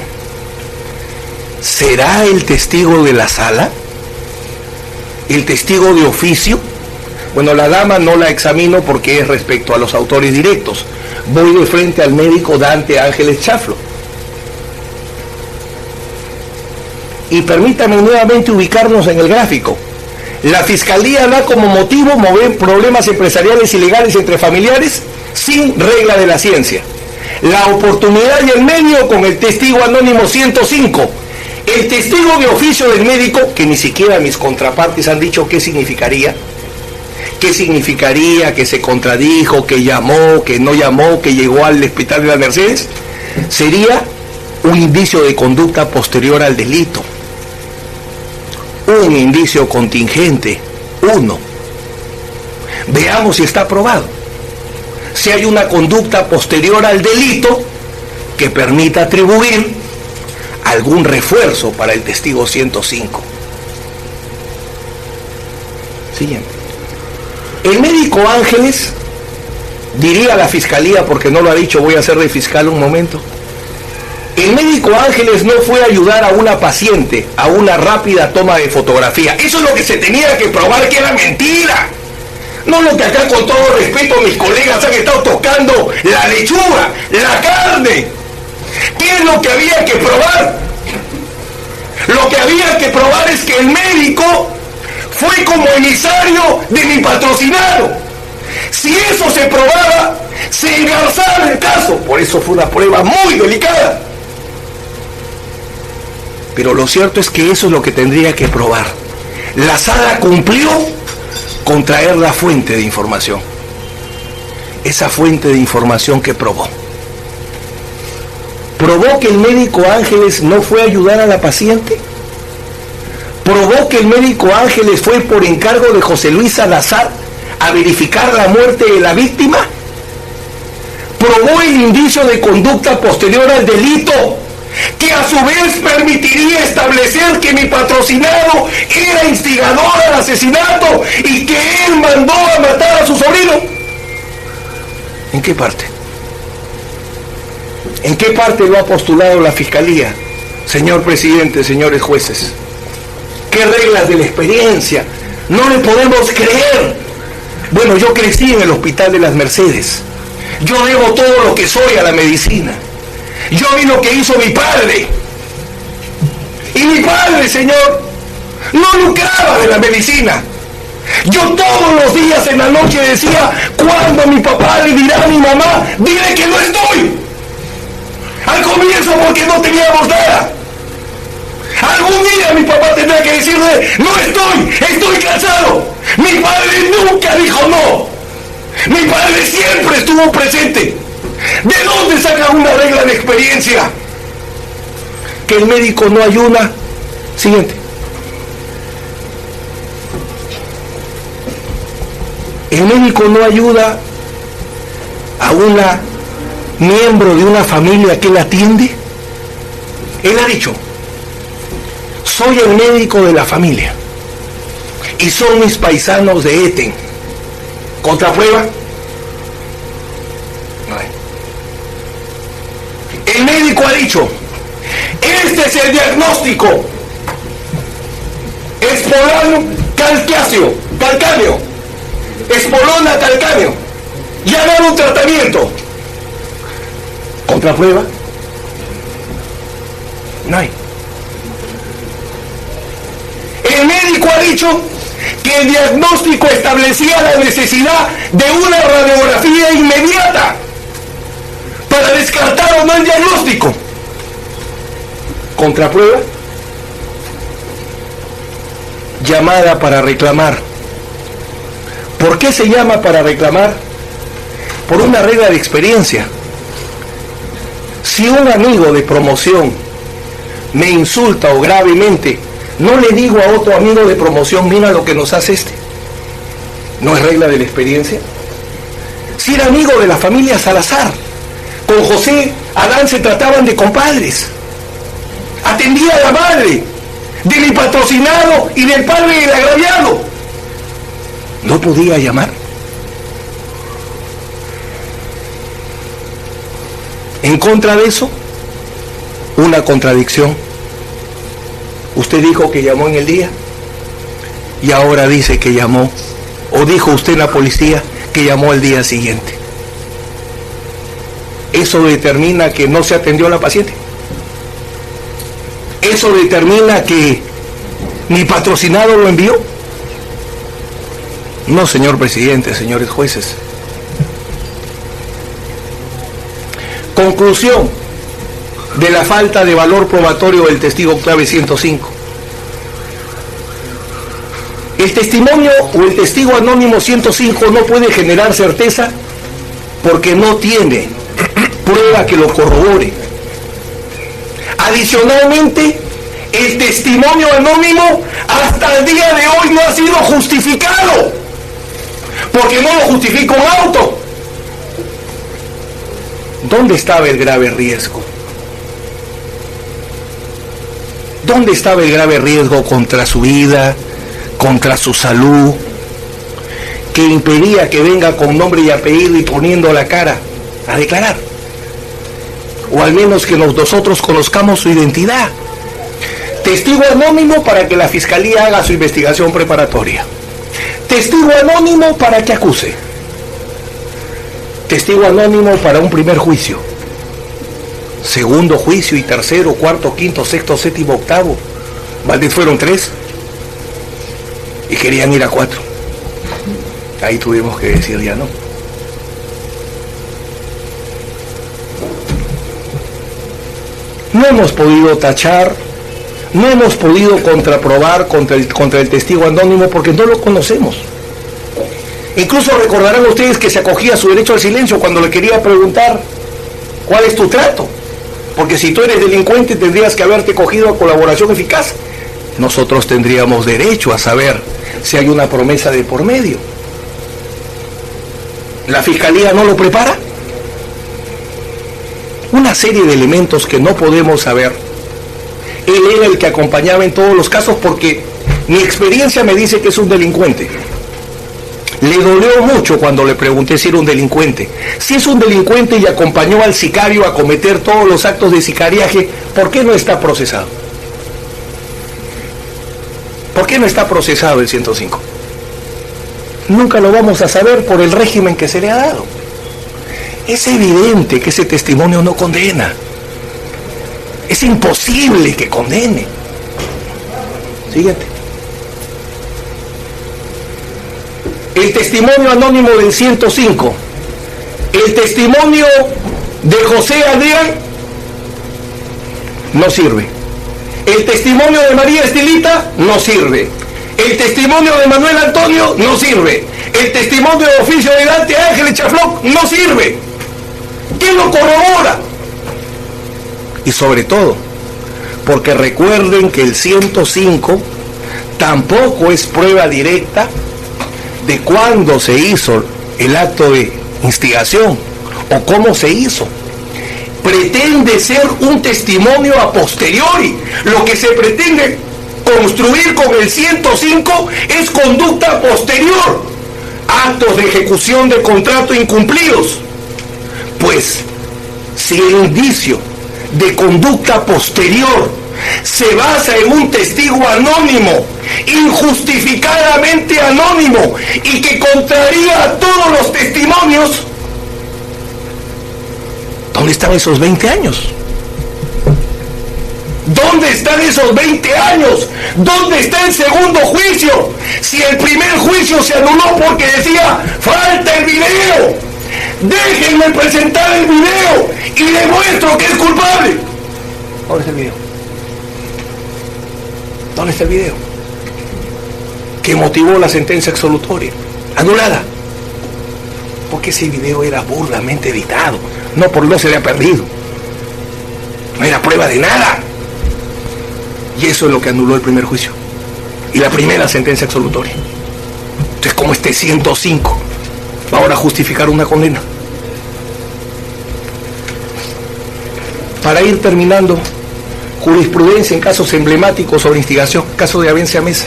¿Será el testigo de la sala? ¿El testigo de oficio? Bueno, la dama no la examino porque es respecto a los autores directos. Voy de frente al médico Dante Ángeles Chaflo. Y permítame nuevamente ubicarnos en el gráfico. La Fiscalía da como motivo mover problemas empresariales y legales entre familiares sin regla de la ciencia. La oportunidad y el medio con el testigo anónimo 105. El testigo de oficio del médico, que ni siquiera mis contrapartes han dicho qué significaría. ¿Qué significaría que se contradijo, que llamó, que no llamó, que llegó al hospital de las Mercedes? Sería un indicio de conducta posterior al delito. Un indicio contingente. 1. Veamos si está probado. Si hay una conducta posterior al delito que permita atribuir algún refuerzo para el testigo 105. Siguiente. El médico Ángeles, diría la Fiscalía, porque no lo ha dicho, voy a hacer de fiscal un momento. El médico Ángeles no fue a ayudar a una paciente a una rápida toma de fotografía. Eso es lo que se tenía que probar que era mentira. No lo que acá, con todo respeto, mis colegas han estado tocando la lechuga, la carne. ¿Qué es lo que había que probar? Lo que había que probar es que el médico fue como emisario de mi patrocinado. Si eso se probaba, se engarzaba el caso. Por eso fue una prueba muy delicada. Pero lo cierto es que eso es lo que tendría que probar. La sala cumplió con traer la fuente de información. Esa fuente de información que probó que el médico Ángeles no fue a ayudar a la paciente. Probó que el médico Ángeles fue por encargo de José Luis Salazar a verificar la muerte de la víctima. Probó el indicio de conducta posterior al delito, que a su vez permitiría establecer que mi patrocinado era instigador al asesinato y que él mandó a matar a su sobrino. ¿En qué parte? ¿En qué parte lo ha postulado la Fiscalía? Señor presidente, señores jueces, ¿qué reglas de la experiencia? No le podemos creer. Bueno, yo crecí en el Hospital de las Mercedes. Yo debo todo lo que soy a la medicina. Yo vi lo que hizo mi padre. Y mi padre, señor, no lucraba de la medicina. Yo todos los días en la noche decía, cuando mi papá le dirá a mi mamá, dile que no estoy. Al comienzo porque no teníamos nada. Algún día mi papá tendrá que decirle, no estoy cansado. Mi padre nunca dijo no. Mi padre siempre estuvo presente. ¿De dónde saca una regla de experiencia? Que el médico no ayuda. Siguiente. El médico no ayuda a una miembro de una familia que él atiende. Él ha dicho, soy el médico de la familia y son mis paisanos de Eten. ¿Contraprueba? No hay. El médico ha dicho, este es el diagnóstico. Espolón calcáneo. Espolona calcáneo. Ya dar un tratamiento. ¿Contraprueba? No hay. El médico ha dicho que el diagnóstico establecía la necesidad de una radiografía inmediata para descartar o no el diagnóstico. ¿Contraprueba? Llamada para reclamar. ¿Por qué se llama para reclamar? Por una regla de experiencia. Si un amigo de promoción me insulta o gravemente, no le digo a otro amigo de promoción, mira lo que nos hace este. ¿No es regla de la experiencia? Si era amigo de la familia Salazar, con José Adán se trataban de compadres. Atendía a la madre de mi patrocinado y del padre del agraviado. ¿No podía llamar? En contra de eso, una contradicción. Usted dijo que llamó en el día y ahora dice que llamó, o dijo usted en la policía que llamó al día siguiente. ¿Eso determina que no se atendió a la paciente? ¿Eso determina que mi patrocinado lo envió? No, señor presidente, señores jueces. Conclusión de la falta de valor probatorio del testigo clave 105. El testimonio o el testigo anónimo 105 no puede generar certeza porque no tiene prueba que lo corrobore. Adicionalmente, el testimonio anónimo hasta el día de hoy no ha sido justificado porque no lo justifica un auto. ¿Dónde estaba el grave riesgo? ¿Dónde estaba el grave riesgo contra su vida, contra su salud, que impedía que venga con nombre y apellido y poniendo la cara a declarar? O al menos que nosotros conozcamos su identidad. Testigo anónimo para que la Fiscalía haga su investigación preparatoria. Testigo anónimo para que acuse. Testigo anónimo para un primer juicio. Segundo juicio y tercero, cuarto, quinto, sexto, séptimo, octavo. Valdés fueron 3 y querían ir a 4. Ahí tuvimos que decir ya no. No hemos podido tachar no hemos podido contraprobar contra el testigo anónimo porque no lo conocemos. Incluso recordarán ustedes que se acogía a su derecho al silencio cuando le quería preguntar cuál es tu trato, porque si tú eres delincuente tendrías que haberte cogido a colaboración eficaz. Nosotros tendríamos derecho a saber si hay una promesa de por medio. ¿La Fiscalía no lo prepara? Una serie de elementos que no podemos saber. Él era el que acompañaba en todos los casos porque mi experiencia me dice que es un delincuente. Le dolió mucho cuando le pregunté si era un delincuente. Si es un delincuente y acompañó al sicario a cometer todos los actos de sicariaje, ¿por qué no está procesado? ¿Por qué no está procesado el 105? Nunca lo vamos a saber por el régimen que se le ha dado. Es evidente que ese testimonio no condena. Es imposible que condene. Siguiente. El testimonio anónimo del 105. El testimonio de José Adrián no sirve. El testimonio de María Estilita no sirve. El testimonio de Manuel Antonio no sirve. El testimonio de oficio de Dante Ángeles Chafloc no sirve. ¿Quién lo corrobora? Y sobre todo, porque recuerden que el 105 tampoco es prueba directa de cuándo se hizo el acto de instigación o cómo se hizo. Pretende ser un testimonio a posteriori. Lo que se pretende construir con el 105 es conducta posterior, actos de ejecución de contrato incumplidos. Pues, si el indicio de conducta posterior se basa en un testigo anónimo, injustificadamente anónimo, y que contraría a todos los testimonios, ¿dónde están esos 20 años? ¿Dónde están esos 20 años? ¿Dónde está el segundo juicio? Si el primer juicio se anuló porque decía, falta el video, déjenme presentar el video y demuestro que es culpable. ¿Dónde está el video? ¿Dónde está el video? Que motivó la sentencia absolutoria, anulada. Porque ese video era burdamente editado, no por no se le ha perdido. No era prueba de nada. Y eso es lo que anuló el primer juicio y la primera sentencia absolutoria. Entonces, ¿cómo este 105 va ahora a justificar una condena? Para ir terminando, jurisprudencia en casos emblemáticos sobre instigación, caso de Avencia Mesa.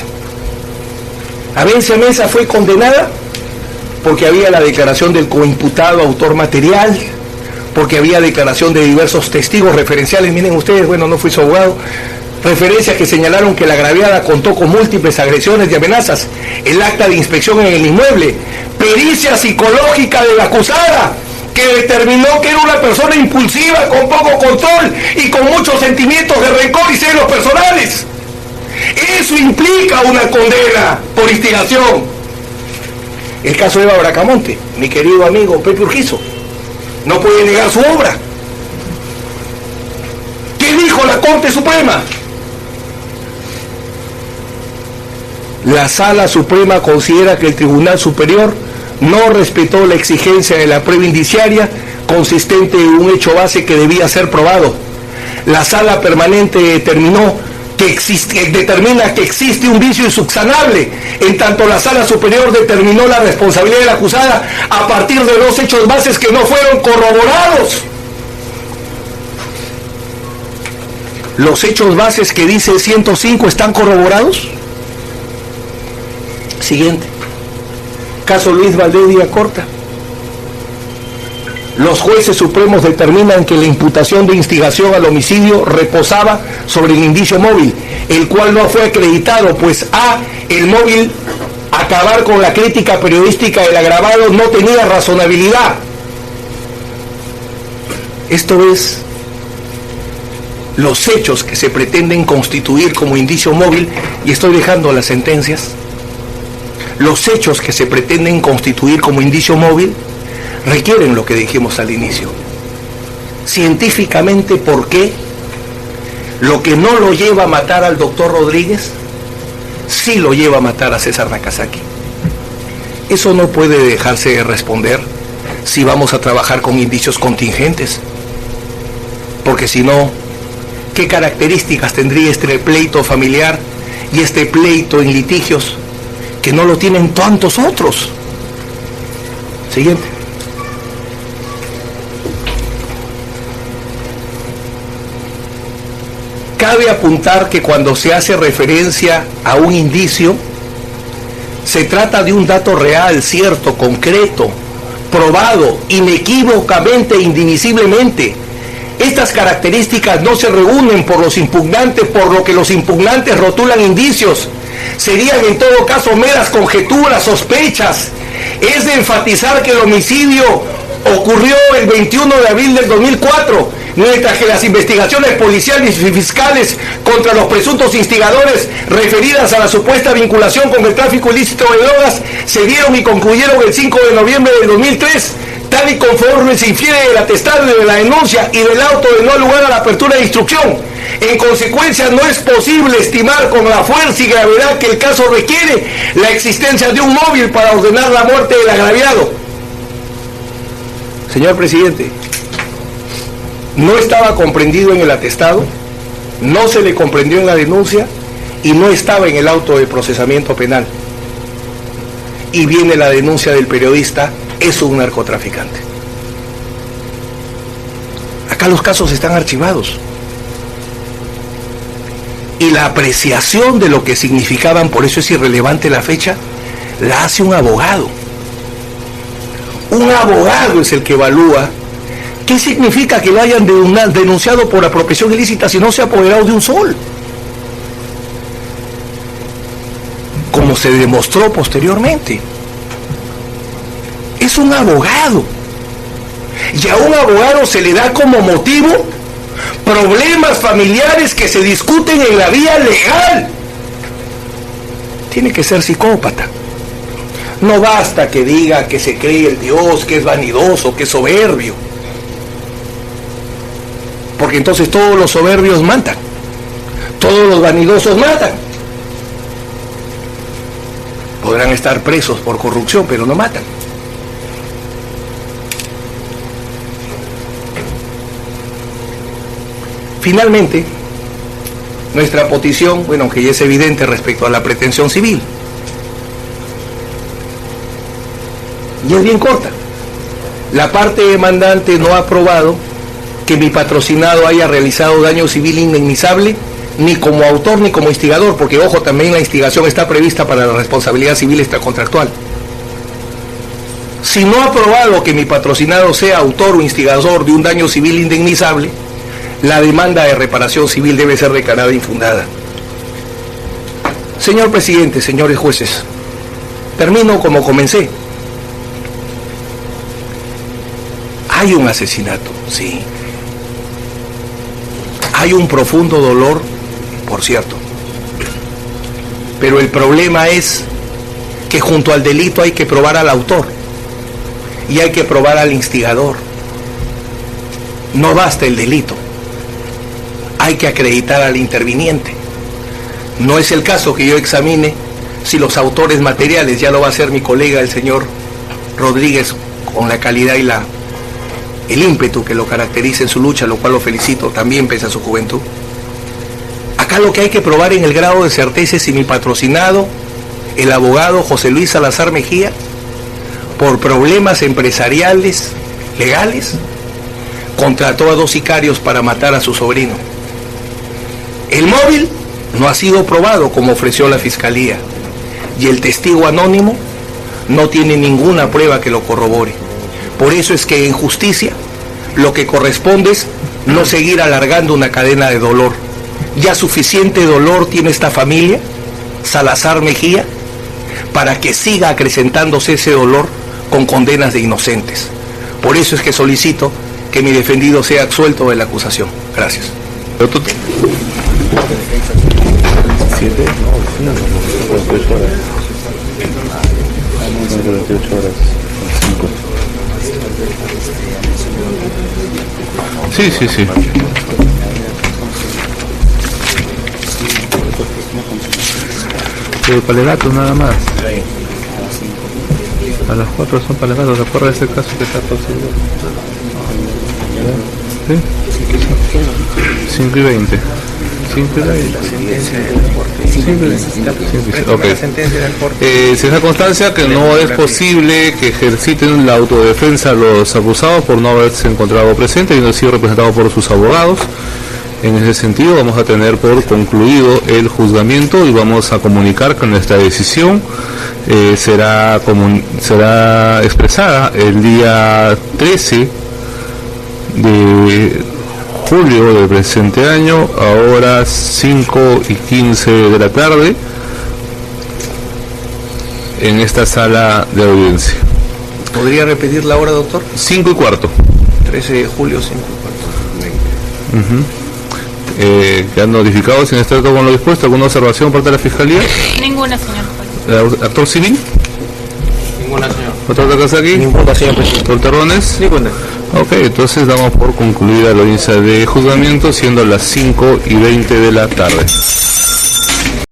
Avencia Mesa fue condenada porque había la declaración del coimputado autor material, porque había declaración de diversos testigos referenciales. Miren ustedes, bueno, no fui su abogado, referencias que señalaron que la agraviada contó con múltiples agresiones y amenazas, el acta de inspección en el inmueble, pericia psicológica de la acusada, que determinó que era una persona impulsiva, con poco control y con muchos sentimientos de rencor y celos personales. Eso implica una condena por instigación. El caso de Eva Bracamonte, mi querido amigo Pepe Urquizo, no puede negar su obra. ¿Qué dijo la Corte Suprema? La Sala Suprema considera que el Tribunal Superior no respetó la exigencia de la prueba indiciaria consistente en un hecho base que debía ser probado. La Sala Permanente determina que existe un vicio insubsanable, en tanto la Sala Superior determinó la responsabilidad de la acusada a partir de dos hechos bases que no fueron corroborados. ¿Los hechos bases que dice el 105 están corroborados? Siguiente. Caso Luis Valdés Villacorta. Los jueces supremos determinan que la imputación de instigación al homicidio reposaba sobre el indicio móvil, el cual no fue acreditado, pues el móvil acabar con la crítica periodística del agravado no tenía razonabilidad. Esto es los hechos que se pretenden constituir como indicio móvil, y estoy dejando las sentencias. Los hechos que se pretenden constituir como indicio móvil requieren lo que dijimos al inicio. Científicamente, ¿por qué? Lo que no lo lleva a matar al doctor Rodríguez, sí lo lleva a matar a César Nakazaki. Eso no puede dejarse de responder si vamos a trabajar con indicios contingentes. Porque si no, ¿qué características tendría este pleito familiar y este pleito en litigios que no lo tienen tantos otros? Siguiente. Cabe apuntar que cuando se hace referencia a un indicio, se trata de un dato real, cierto, concreto, probado, inequívocamente e indivisiblemente. Estas características no se reúnen por los impugnantes, por lo que los impugnantes rotulan indicios. Serían en todo caso meras conjeturas, sospechas. Es de enfatizar que el homicidio ocurrió el 21 de abril del 2004, mientras que las investigaciones policiales y fiscales contra los presuntos instigadores referidas a la supuesta vinculación con el tráfico ilícito de drogas se dieron y concluyeron el 5 de noviembre del 2003, tal y conforme se infiere del atestado de la denuncia y del auto de no lugar a la apertura de instrucción. En consecuencia, no es posible estimar con la fuerza y gravedad que el caso requiere la existencia de un móvil para ordenar la muerte del agraviado. Señor presidente, no estaba comprendido en el atestado, no se le comprendió en la denuncia y no estaba en el auto de procesamiento penal. Y viene la denuncia del periodista, es un narcotraficante. Acá los casos están archivados. Y la apreciación de lo que significaban, por eso es irrelevante la fecha, la hace un abogado. Un abogado es el que evalúa qué significa que lo hayan denunciado por apropiación ilícita si no se ha apoderado de un sol. Como se demostró posteriormente. Es un abogado. Y a un abogado se le da como motivo problemas familiares que se discuten en la vía legal. Tiene que ser psicópata. No basta que diga que se cree el Dios, que es vanidoso, que es soberbio. Porque entonces todos los soberbios matan. Todos los vanidosos matan. Podrán estar presos por corrupción, pero no matan. Finalmente, nuestra posición, bueno, aunque ya es evidente respecto a la pretensión civil, y es bien corta. La parte demandante no ha probado que mi patrocinado haya realizado daño civil indemnizable, ni como autor ni como instigador, porque ojo, también la instigación está prevista para la responsabilidad civil extracontractual. Si no ha probado que mi patrocinado sea autor o instigador de un daño civil indemnizable, la demanda de reparación civil debe ser declarada infundada. Señor presidente, señores jueces, termino como comencé. Hay un asesinato, sí. Hay un profundo dolor, por cierto. Pero el problema es que junto al delito hay que probar al autor y hay que probar al instigador. No basta el delito. Hay que acreditar al interviniente. No es el caso que yo examine si los autores materiales, ya lo va a hacer mi colega el señor Rodríguez con la calidad y el ímpetu que lo caracteriza en su lucha, lo cual lo felicito también pese a su juventud. Acá lo que hay que probar en el grado de certeza es si mi patrocinado, el abogado José Luis Salazar Mejía, por problemas empresariales, legales, contrató a 2 sicarios para matar a su sobrino. El móvil no ha sido probado como ofreció la fiscalía y el testigo anónimo no tiene ninguna prueba que lo corrobore. Por eso es que en justicia lo que corresponde es no seguir alargando una cadena de dolor. Ya suficiente dolor tiene esta familia, Salazar Mejía, para que siga acrecentándose ese dolor con condenas de inocentes. Por eso es que solicito que mi defendido sea absuelto de la acusación. Gracias. Sí. alegatos nada más. A las 4 son para alegatos, recuerda ese caso que está posible. ¿Sí? 5 y 20. 5 y 20. Ok. Se da constancia que no es posible que ejerciten la autodefensa los acusados por no haberse encontrado presentes y no haber sido representados por sus abogados. En ese sentido vamos a tener por concluido el juzgamiento y vamos a comunicar que nuestra decisión será expresada el día 13 de julio del presente año a horas 5:15 de la tarde en esta sala de audiencia. ¿Podría repetir la hora, doctor? 5:15. 13 de julio, 5:15. ¿Quedan notificados en este con lo dispuesto? ¿Alguna observación por parte de la Fiscalía? Ninguna, señor juez. ¿Actor civil? Ninguna, señor. ¿Otra casa aquí? Ninguna, señor presidente. ¿Por terrones? Ninguna. Ok, entonces damos por concluida la audiencia de juzgamiento siendo las 5:20 de la tarde.